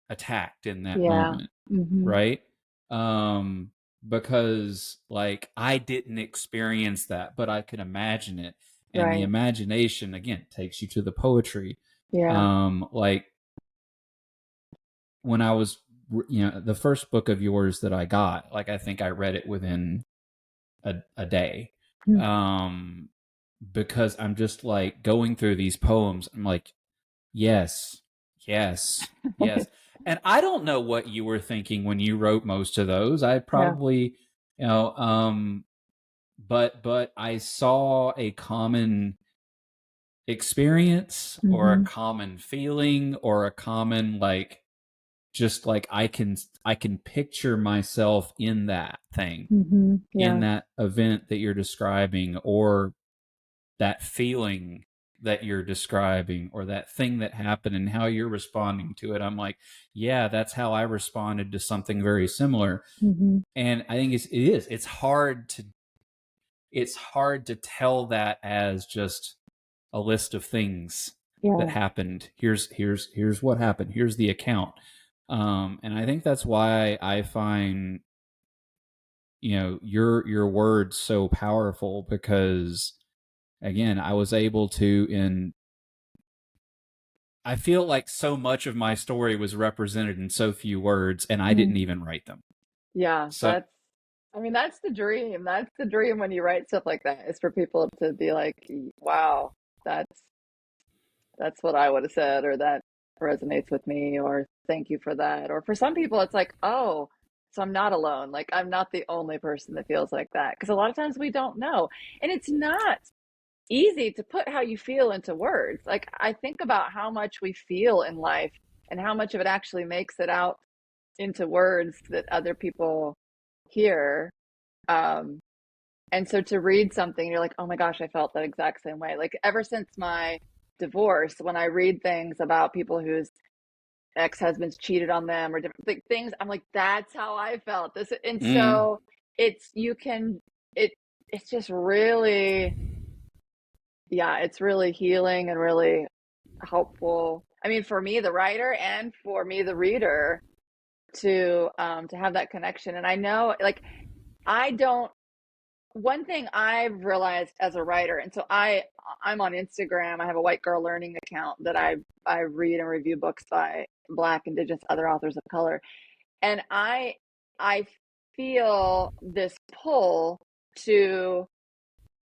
attacked in that Yeah. moment, Mm-hmm. right? Because like I didn't experience that, but I could imagine it, and the Right. imagination again takes you to the poetry. Yeah. Like when I was, the first book of yours that I got, like I think I read it within a day, Mm. um, because I'm just like going through these poems. I'm like, yes, yes, yes. And I don't know what you were thinking when you wrote most of those. I Yeah. probably, but I saw a common experience or a Mm-hmm. common feeling or a common, like, just like I can picture myself in that thing, Mm-hmm. in Yeah. that event that you're describing, or that feeling that you're describing, or that thing that happened and how you're responding to it. I'm like, yeah, that's how I responded to something very similar. Mm-hmm. And I think it's hard to tell that as just a list of things that Yeah. happened. Here's what happened. Here's the account. And I think that's why I find your words so powerful, because again, I was able to, in I feel like so much of my story was represented in so few words, and I Mm. didn't even write them. Yeah. So, I mean, that's the dream. That's the dream when you write stuff like that, is for people to be like, wow, that's that's what I would have said, or that resonates with me, or thank you for that. Or for some people, it's like, oh, so I'm not alone. Like, I'm not the only person that feels like that. Because a lot of times we don't know. And it's not easy to put how you feel into words. Like, I think about how much we feel in life and how much of it actually makes it out into words that other people hear. Um, and so to read something, you're like, oh my gosh, I felt that exact same way. Like, ever since my divorce, when I read things about people whose ex-husbands cheated on them or different things, I'm like, that's how I felt. This, and mm, so you can, it, it's just really, yeah, it's really healing and really helpful. I mean, for me, the writer, and for me, the reader, to have that connection. And I know, like, I don't, one thing I've realized as a writer, and so I'm on Instagram. I have a White Girl Learning account that I read and review books by Black, Indigenous, other authors of color, and I feel this pull to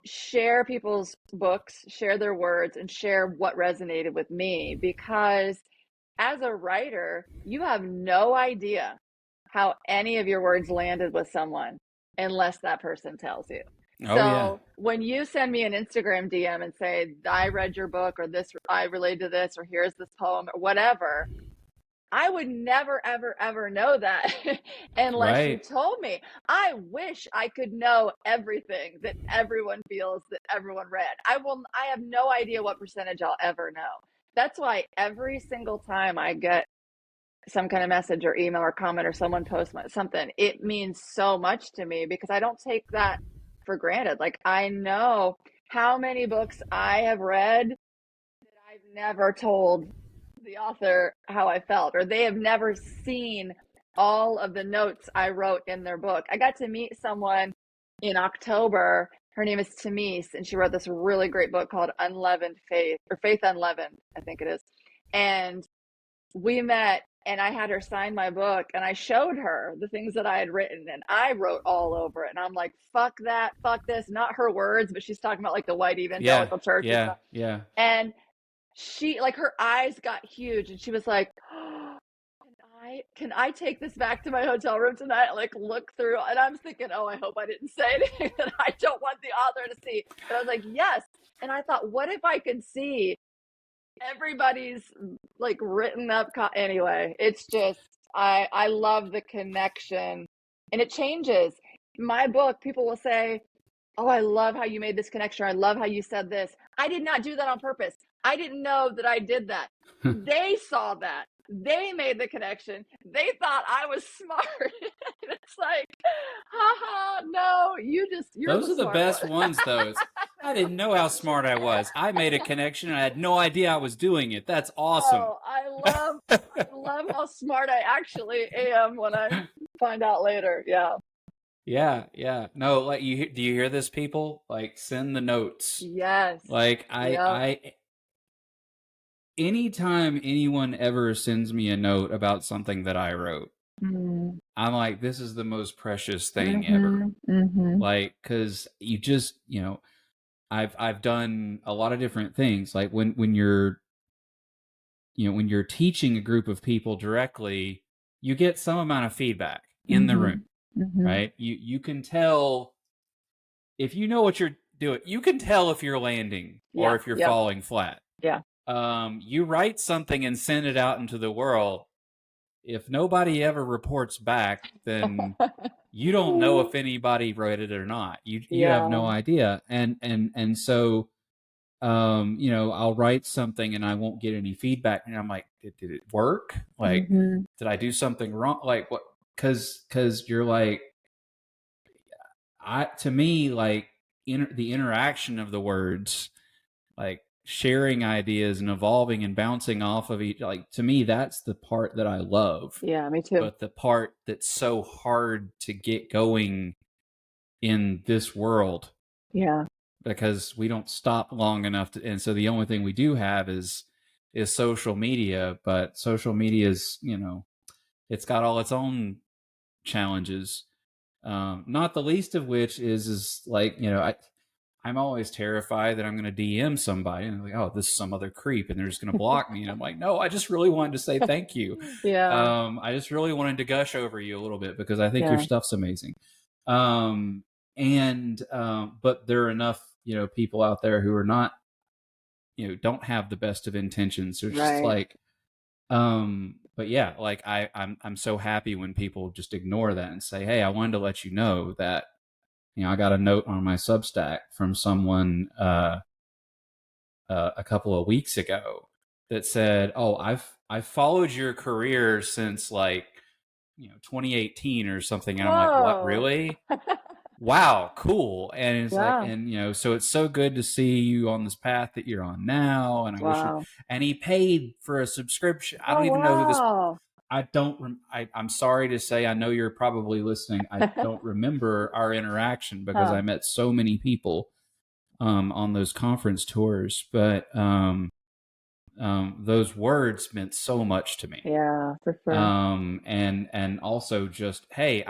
share people's books, share their words, and share what resonated with me, because as a writer, you have no idea how any of your words landed with someone unless that person tells you. oh yeah, So when you send me an Instagram DM and say, I read your book, or this, I relate to this, or here's this poem, or whatever, I would never, ever, ever know that unless you right, told me. I wish I could know everything that everyone feels, that everyone read. I have no idea what percentage I'll ever know. That's why every single time I get some kind of message or email or comment, or someone posts something, it means so much to me, because I don't take that for granted. Like, I know how many books I have read that I've never told the author how I felt, or they have never seen all of the notes I wrote in their book. I got to meet someone in October. her name is Tamise, and she wrote this really great book called Unleavened Faith, or Faith Unleavened, I think it is. And we met, and I had her sign my book, and I showed her the things that I had written, and I wrote all over it. And I'm like, fuck that, fuck this. Not her words, but she's talking about like the white Yeah, evangelical church and yeah, stuff. yeah. And she, like, her eyes got huge, and she was like, oh, can I take this back to my hotel room tonight? Like, look through. And I'm thinking, oh, I hope I didn't say anything that I don't want the author to see. But I was like, yes. And I thought, what if I could see everybody's like written up anyway? It's just, I love the connection, and it changes. My book, people will say, oh, I love how you made this connection. I love how you said this. I did not do that on purpose. I didn't know that I did that. They saw that. They made the connection. They thought I was smart. It's like, haha, no, you're Those the are the smart best one. ones, though. I didn't know how smart I was. I made a connection and I had no idea I was doing it. That's awesome. Oh, I love how smart I actually am when I find out later. Yeah. Yeah, yeah. No, like do you hear this, people? Like, send the notes. Yes. Like Yep. anytime anyone ever sends me a note about something that I wrote, I'm like, this is the most precious thing ever. Like, cause you just, I've done a lot of different things. Like when you're teaching a group of people directly, you get some amount of feedback in the room, right? You can tell if you know what you're doing. You can tell if you're landing or Yeah. if you're Yep. falling flat. Yeah. You write something and send it out into the world. If nobody ever reports back, then you don't know if anybody wrote it or not. You have no Yeah. idea. And so I'll write something and I won't get any feedback, and I'm like, did it work? Like, did I do something wrong? Like, what? Because you're like, to me, like, the interaction of the words, like sharing ideas and evolving and bouncing off of each, like, to me, that's the part that I love. Yeah, me too. But the part that's so hard to get going in this world, Yeah. because we don't stop long enough and so the only thing we do have is social media. But social media is, it's got all its own challenges, not the least of which is like, I'm always terrified that I'm going to DM somebody and like, oh, this is some other creep and they're just going to block me. And I'm like, no, I just really wanted to say thank you. Yeah. I just really wanted to gush over you a little bit because I think Yeah. your stuff's amazing. But there are enough, people out there who are not, don't have the best of intentions. They're just Right. like, but yeah, like I'm so happy when people just ignore that and say, hey, I wanted to let you know that, I got a note on my Substack from someone a couple of weeks ago that said, oh, I've followed your career since like 2018 or something. And I'm like, what, Whoa. really? Wow, cool. And it's like, Yeah. and so it's so good to see you on this path that you're on now. And I wish you, Wow. and he paid for a subscription. I Oh, don't even know who this, wow. I'm sorry to say, I know you're probably listening. I don't remember our interaction because I met so many people on those conference tours, but those words meant so much to me. Yeah, for sure. And also just, hey,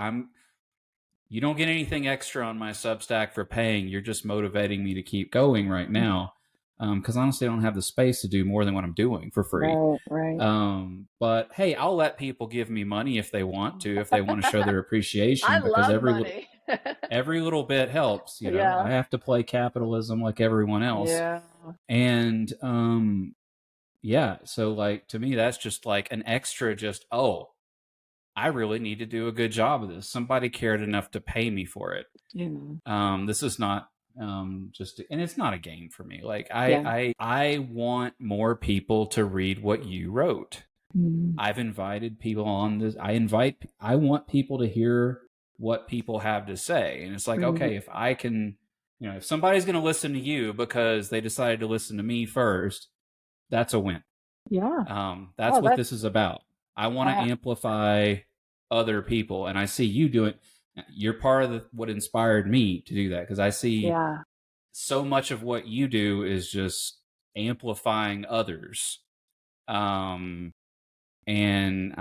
you don't get anything extra on my Substack for paying. You're just motivating me to keep going right now. Because honestly, I don't have the space to do more than what I'm doing for free. Right. But hey, I'll let people give me money if they want to show their appreciation. I Because love money. every little bit helps. Yeah. I have to play capitalism like everyone else. Yeah. And yeah, so like to me, that's just like an extra. Just, oh, I really need to do a good job of this. Somebody cared enough to pay me for it. Yeah. This is not just, and it's not a game for me. Like I want more people to read what you wrote. I've invited people on this. I want people to hear what people have to say. And it's like, okay, if I can, if somebody's going to listen to you because they decided to listen to me first, that's a win. Yeah. That's what this is about. I want to amplify other people, and I see you doing. You're part of what inspired me to do that, because I see Yeah. so much of what you do is just amplifying others. Um, and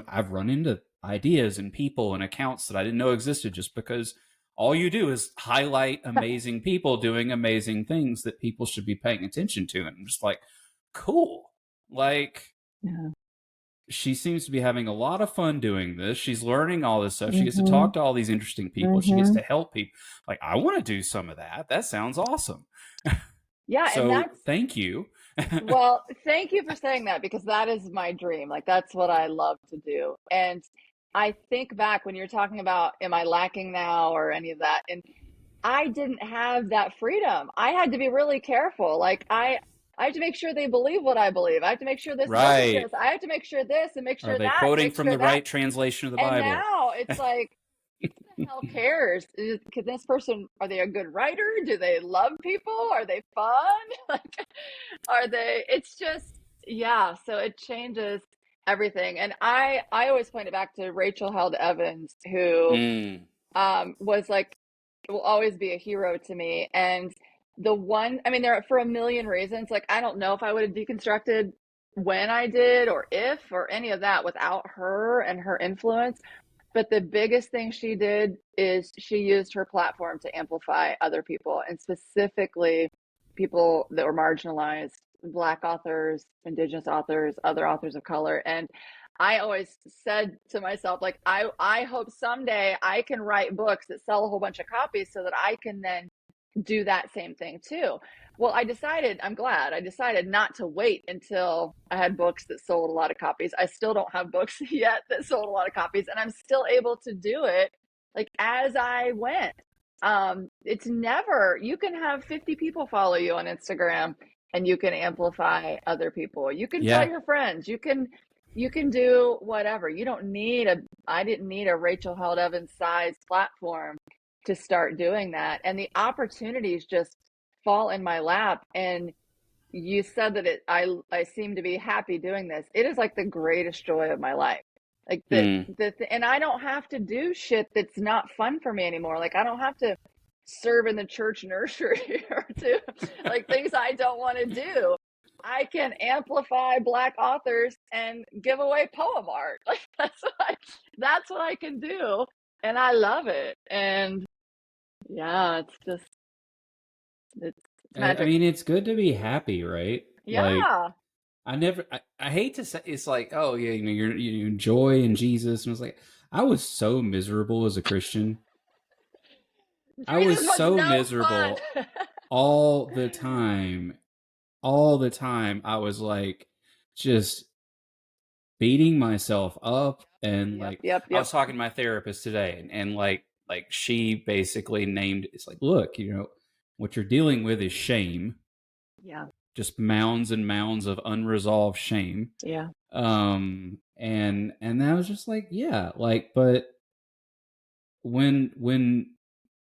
I've run into ideas and people and accounts that I didn't know existed, just because all you do is highlight amazing people doing amazing things that people should be paying attention to. And I'm just like, cool. Like, Yeah. she seems to be having a lot of fun doing this. She's learning all this stuff. She gets to Mm-hmm. talk to all these interesting people. She gets Mm-hmm. to help people. Like, I want to do some of that. That sounds awesome. Yeah, and So that's thank you. well, thank you for saying that because that is my dream. Like that's what I love to do. And I think back when you're talking about am I lacking now or any of that, and I didn't have that freedom. I had to be really careful. Like I have to make sure they believe what I believe. I have to make sure this book is Right. this. I have to make sure this and make Are sure they that and quoting make from sure the that. right translation of the And Bible? now it's like the hell cares? Can this person, are they a good writer? Do they love people? Are they fun? Like, are they, it's just, yeah. So it changes everything. And I always point it back to Rachel Held Evans, who Mm. was like, will always be a hero to me. And the one, I mean, there are for a million reasons. Like, I don't know if I would have deconstructed when I did or if or any of that without her and her influence. But the biggest thing she did is she used her platform to amplify other people, and specifically people that were marginalized, Black authors, Indigenous authors, other authors of color. And I always said to myself, like, I hope someday I can write books that sell a whole bunch of copies so that I can then do that same thing too. Well, I'm glad I decided not to wait until I had books that sold a lot of copies. I still don't have books yet that sold a lot of copies, and I'm still able to do it like as I went. It's never, you can have 50 people follow you on Instagram and you can amplify other people. You can tell Yeah. your friends, you can do whatever. You don't need I didn't need a Rachel Held Evans size platform to start doing that. And the opportunities just fall in my lap. And you said that I seem to be happy doing this. It is like the greatest joy of my life. Like Mm. and I don't have to do shit that's not fun for me anymore. Like I don't have to serve in the church nursery or do like things I don't want to do. I can amplify Black authors and give away poem art. Like that's what I can do, and I love it. And yeah, it's I magic. mean, it's good to be happy, right? Like, Yeah. I hate to say, it's like, oh yeah, you joy in Jesus, and it's like, I was so miserable as a Christian. I Jesus was was so no fun. miserable all the time. All the time, I was like, just beating myself up. And Yep, like, yep, I yep. was talking to my therapist today, and like she basically named, it's like, look, what you're dealing with is shame, Yeah, just mounds and mounds of unresolved shame. yeah. And I was just like, yeah, like, but when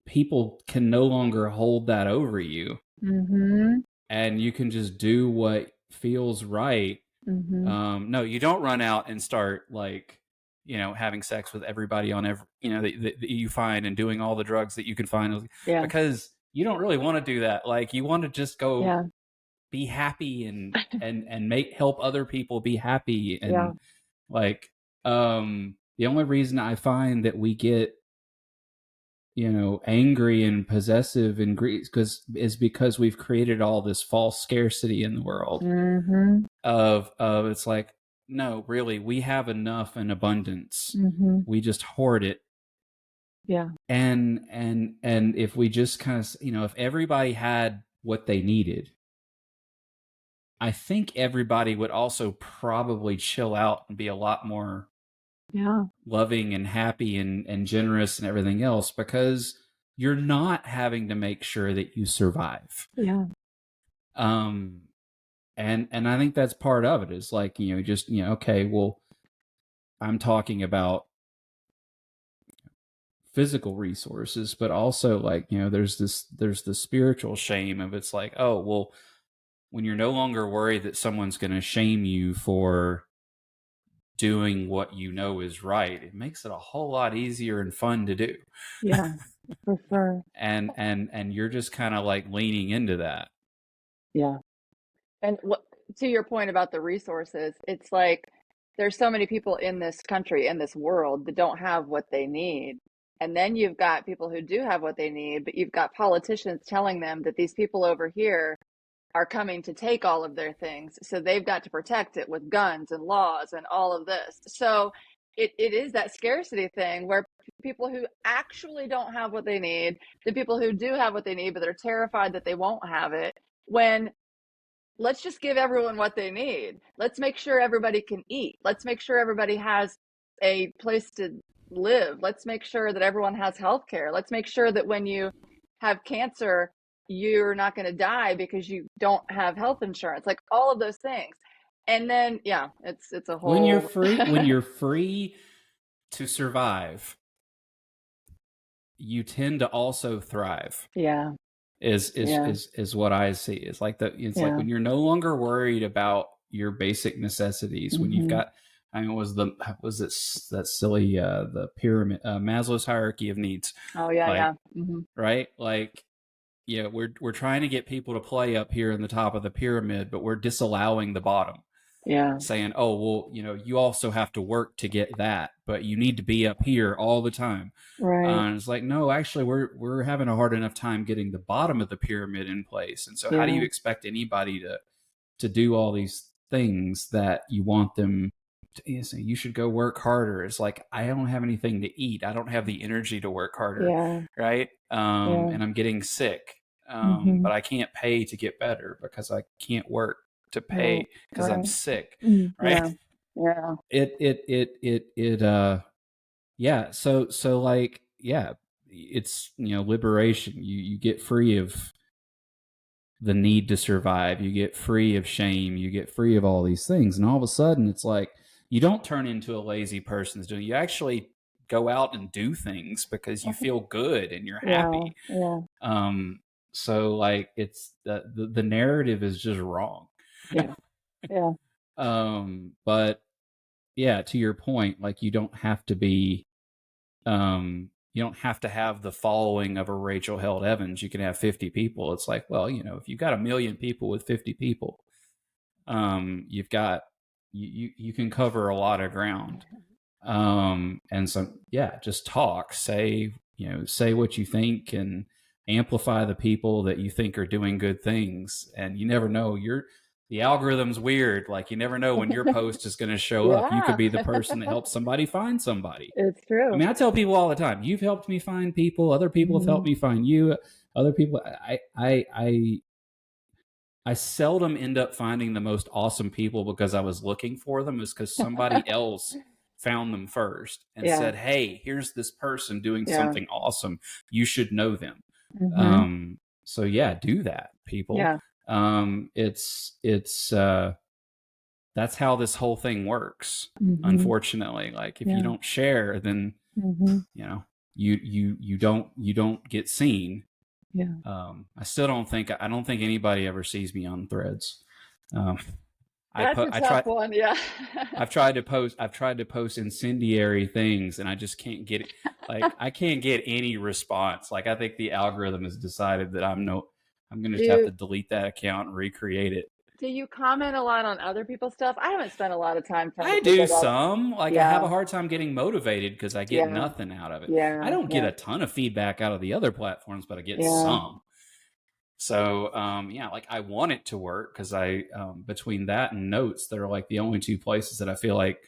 people can no longer hold that over you, Mm-hmm. and you can just do what feels right. Mm-hmm. No, you don't run out and start, like, having sex with everybody on every, that you find, and doing all the drugs that you can find, Yeah, because you don't really want to do that. Like, you want to just go yeah, be happy, and make help other people be happy. yeah. And like, the only reason I find that we get, angry and possessive and is because we've created all this false scarcity in the world, Mm-hmm. of it's like, no, really, we have enough in abundance. Mm-hmm. We just hoard it. Yeah, And if we just kind of, if everybody had what they needed, I think everybody would also probably chill out and be a lot more yeah, loving and happy, and generous and everything else, because you're not having to make sure that you survive. yeah. Um, and I think that's part of it, is like, just, okay, well, I'm talking about physical resources, but also, like, there's the spiritual shame of, it's like, oh, well, when you're no longer worried that someone's going to shame you for doing what you know is right, it makes it a whole lot easier and fun to do. Yeah, for sure. And you're just kind of like leaning into that. Yeah. And what, to your point about the resources, it's like there's so many people in this country, in this world, that don't have what they need. And then you've got people who do have what they need, but you've got politicians telling them that these people over here are coming to take all of their things. So they've got to protect it with guns and laws and all of this. So it is that scarcity thing where people who actually don't have what they need, the people who do have what they need, but they're terrified that they won't have it, when let's just give everyone what they need. Let's make sure everybody can eat. Let's make sure everybody has a place to live. Let's make sure that everyone has health care. Let's make sure that when you have cancer, you're not going to die because you don't have health insurance. Like all of those things. And then, yeah, it's a When you're whole free to survive, you tend to also thrive. yeah, yeah, Is what I see. It's like it's like yeah. when you're no longer worried about your basic necessities, when you've Mm-hmm. got, I mean, was it that silly the pyramid, Maslow's hierarchy of needs, Oh yeah, like, yeah. Mm-hmm. right? Like, yeah, we're trying to get people to play up here in the top of the pyramid, but we're disallowing the bottom, Yeah, saying, oh, well, you also have to work to get that, but you need to be up here all the time. right. And it's like, no, actually, we're having a hard enough time getting the bottom of the pyramid in place. And so how do Yeah, you expect anybody to do all these things that you want them to? You should go work harder. It's like, I don't have anything to eat. I don't have the energy to work harder, yeah, right? yeah. And I'm getting sick. Mm-hmm. But I can't pay to get better because I can't work to Right, pay because I'm right. sick, Mm, right? yeah, yeah. Yeah. So like, yeah, it's, liberation. You get free of the need to survive. You get free of shame. You get free of all these things. And all of a sudden it's like, you don't turn into a lazy person that's doing, you actually go out and do things because you feel good and you're Yeah, happy. yeah, So like it's the narrative is just wrong. yeah, yeah. But yeah, to your point, like you don't have to have the following of a Rachel Held Evans. You can have 50 people. It's like, well, if you've got 1,000,000 people with 50 people, you've got, you can cover a lot of ground. And so, yeah, just talk, say what you think, and amplify the people that you think are doing good things. And you never know, the algorithm's weird. Like, you never know when your post is going to show up. You could Yeah, be the person that helps somebody find somebody. it's I true. mean, I tell people all the time, you've helped me find people. Other people have Hmm. helped me find you. Other people, I seldom end up finding the most awesome people because I was looking for them. Is because somebody else found them first and Yeah, said, "Hey, here's this person doing yeah. something awesome. You should know them." Hmm. So yeah, do that, people. Yeah. It's that's how this whole thing works. Hmm. Unfortunately, like, if you Yeah. don't share, then Hmm. you know you don't get seen. Yeah. I don't think anybody ever sees me on Threads. um, That's a I tough try one. Yeah. I've tried to post incendiary things, and I just can't get it. Like, I can't get any response. Like, I think the algorithm has decided that I'm going to just have Do to delete that account and recreate it. do you comment a lot on other people's stuff? I haven't spent a lot of time trying to I figure do that out. some. Like, I have Yeah, a hard time getting motivated because I get yeah, nothing out of it. I yeah, don't get yeah, a ton of feedback out of the other platforms, but I get yeah. some. So, yeah, like, I want it to work because between that and notes, they're like the only two places that I feel like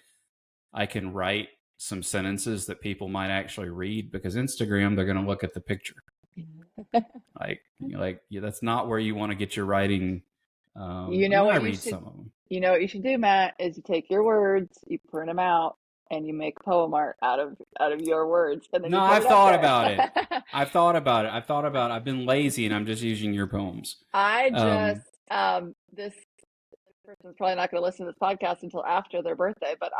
I can write some sentences that people might actually read, because Instagram, they're going to look at the picture. Yeah, that's not where you want to get your writing. You I know mean, I what you read should some of them. you know what you should do, Matt, is you take your words, you print them out, and you make poem art out of your words, and then No, you put I've it up thought there. about it. I've been lazy, and I'm just using your poems. I just Um, this person's probably not going to listen to this podcast until after their birthday, but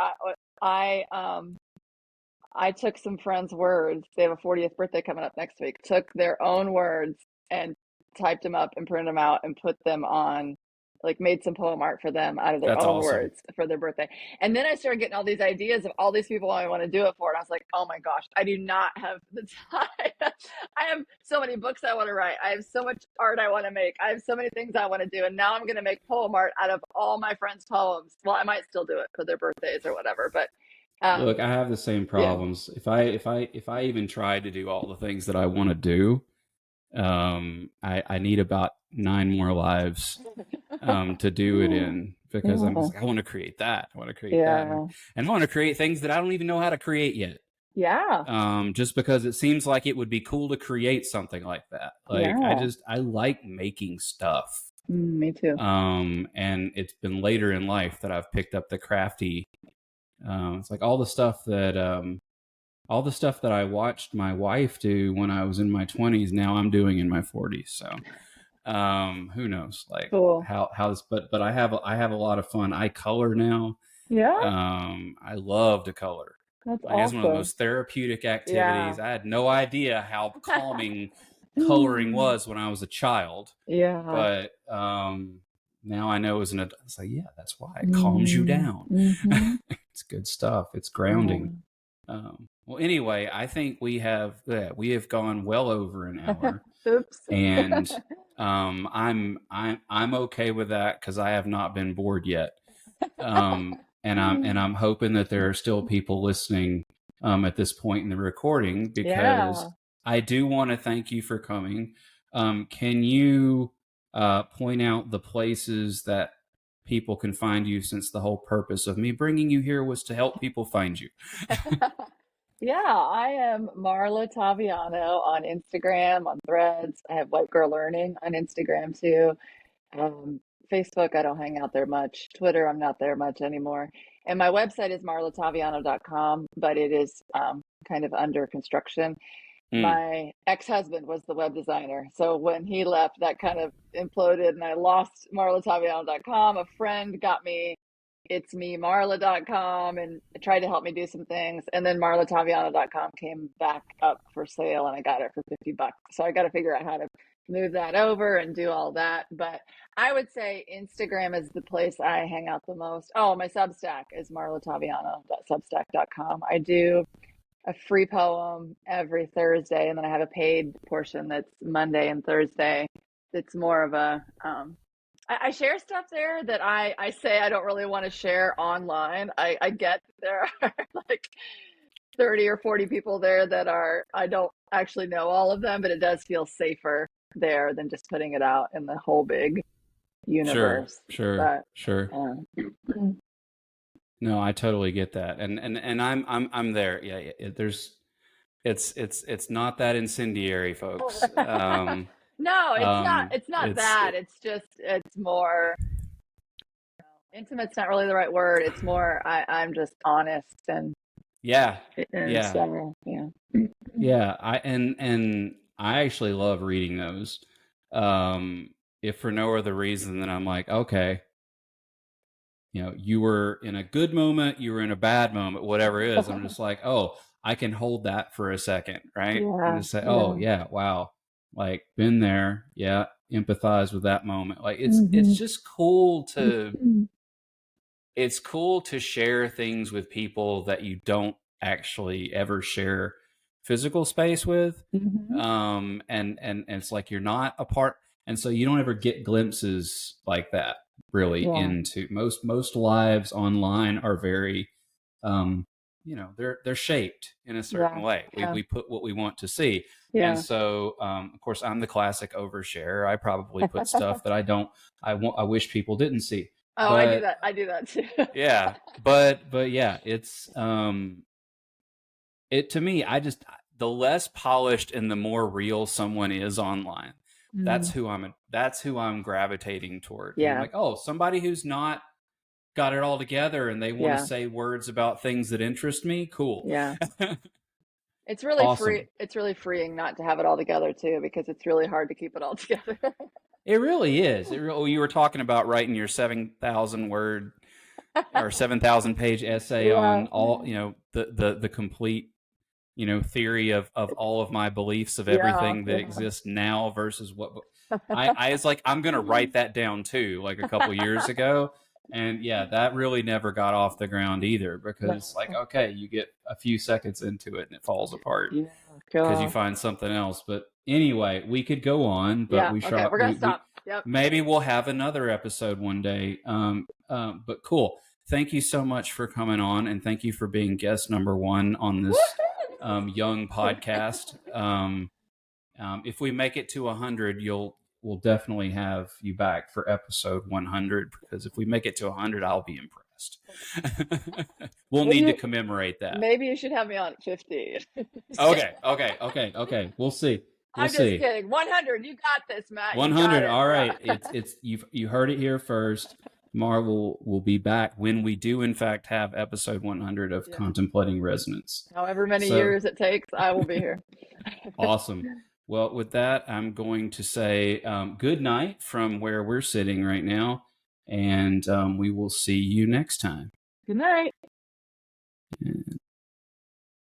I took some friends' words. They have a 40th birthday coming up next week. Took their own words and typed them up and printed them out and put them on like made some poem art for them out of their That's own awesome. words for their birthday. And then I started getting all these ideas of all these people I want to do it for. And I was like, oh my gosh, I do not have the time. I have so many books I want to write. I have so much art I want to make. I have so many things I want to do. And now I'm going to make poem art out of all my friends' poems. Well, I might still do it for their birthdays or whatever, but Look, I have the same yeah. problems. If I even try to do all the things that I want to do, I need about 9 more lives to do it in, because I'm just Yeah. like, I want to create that. I want to create that. Yeah. And I want to create things that I don't even know how to create yet. Yeah. Just because it seems like it would be cool to create something like that. Like Yeah. I like making stuff. Me too. And it's been later in life that I've picked up the crafty. It's like all the stuff that I watched my wife do when I was in my 20s. Now I'm doing in my 40s. So who knows, like Cool. how this, but I have a lot of fun. I color now. Yeah. I love to color. That's Like, it's one of the awesome. most therapeutic Yeah. activities. I had no idea how calming coloring was when I was a child, Yeah. but now I know as an adult, it's like, yeah, that's why it calms you Mm-hmm. down. Mm-hmm. It's good stuff. It's grounding. Yeah. Well, anyway, I think we have gone well over an hour, Oops. and I'm okay with that because I have not been bored yet. And I'm hoping that there are still people listening at this point in the recording, because Yeah. I do want to thank you for coming. Can you point out the places that people can find you, since the whole purpose of me bringing you here was to help people find you? Yeah, I am Marla Taviano on Instagram, on Threads. I have White Girl Learning on Instagram too. Um, Facebook, I don't hang out there much. Twitter, I'm not there much anymore. And my website is marlataviano.com, but it is kind of under construction. Mm, My ex-husband was the web designer. So when he left, that kind of imploded and I lost marlataviano.com. A friend got me it's me marla.com and tried to help me do some things. And then marlataviano.com came back up for sale and I got it for $50. So I got to figure out how to move that over and do all that. But I would say Instagram is the place I hang out the most. Oh, my Substack is marlataviano.substack.com. I do a free poem every Thursday, and then I have a paid portion that's Monday and Thursday. It's more of a I share stuff there that I say I don't really want to share online. I get there are like 30 or 40 people there that are I don't actually know all of them, but it does feel safer there than just putting it out in the whole big sure, universe. sure, But sure. uh, No, I totally get that, and I'm there. Yeah, there's it's not that incendiary, folks. no, it's not It's that. It's just it's more intimate's not really the right word. It's more I'm just honest yeah, and yeah, so yeah. yeah. And I actually love reading those. Um, if for no other reason than I'm like, okay, you were in a good moment, you were in a bad moment, whatever it is. I'm just like, oh, I can hold that for a second, right? And Yeah, just say, oh yeah. yeah, wow, like been there, yeah, empathize with that moment. Like it's Mm-hmm. just cool to Mm-hmm. it's cool to share things with people that you don't actually ever share physical space with. Mm-hmm. And it's like you're not a part, and so you don't ever get glimpses like that really Yeah, into most lives online are very they're shaped in a certain yeah, way. we yeah, we put what we want to see. And yeah. so of course I'm the classic overshare. I probably put stuff that I wish people didn't see. Oh, I do But that. I do that too. yeah, but yeah, it's it to me, the less polished and the more real someone is online, Mm, that's who I'm gravitating toward. And I'm yeah, like, oh, somebody who's not got it all together and they want to yeah, say words about things that interest me, cool. yeah. It's really free. Awesome. It's really freeing not to have it all together too, because it's really hard to keep it all together. It really is. You were talking about writing your 7,000 word or 7,000 page essay Yeah, on all, the complete, theory of all of my beliefs of yeah, everything that yeah, exists now versus what. I was like, I'm gonna write that down too, like a couple years ago. And yeah, that really never got off the ground either, because like, No. okay, you get a few seconds into it and it falls apart Yeah, because you God. find something else. But anyway, we could go on, but Yeah, okay, we're gonna we stop. Yep. maybe we'll have another episode one day. But cool. Thank you so much for coming on, and thank you for being guest number one on this young podcast. If we make it to 100, we'll definitely have you back for episode 100, because if we make it to 100, I'll be impressed. We'll need to commemorate that. Maybe you should have me on at 50. Okay. We'll see. I'm just kidding. 100. You got this, Matt. 100. All right. Yeah. You heard it here first. Marvel will be back when we do in fact have episode 100 of Contemplating Resonance. However many years it takes, I will be here. Awesome. Well, with that, I'm going to say good night from where we're sitting right now, and we will see you next time. Good night.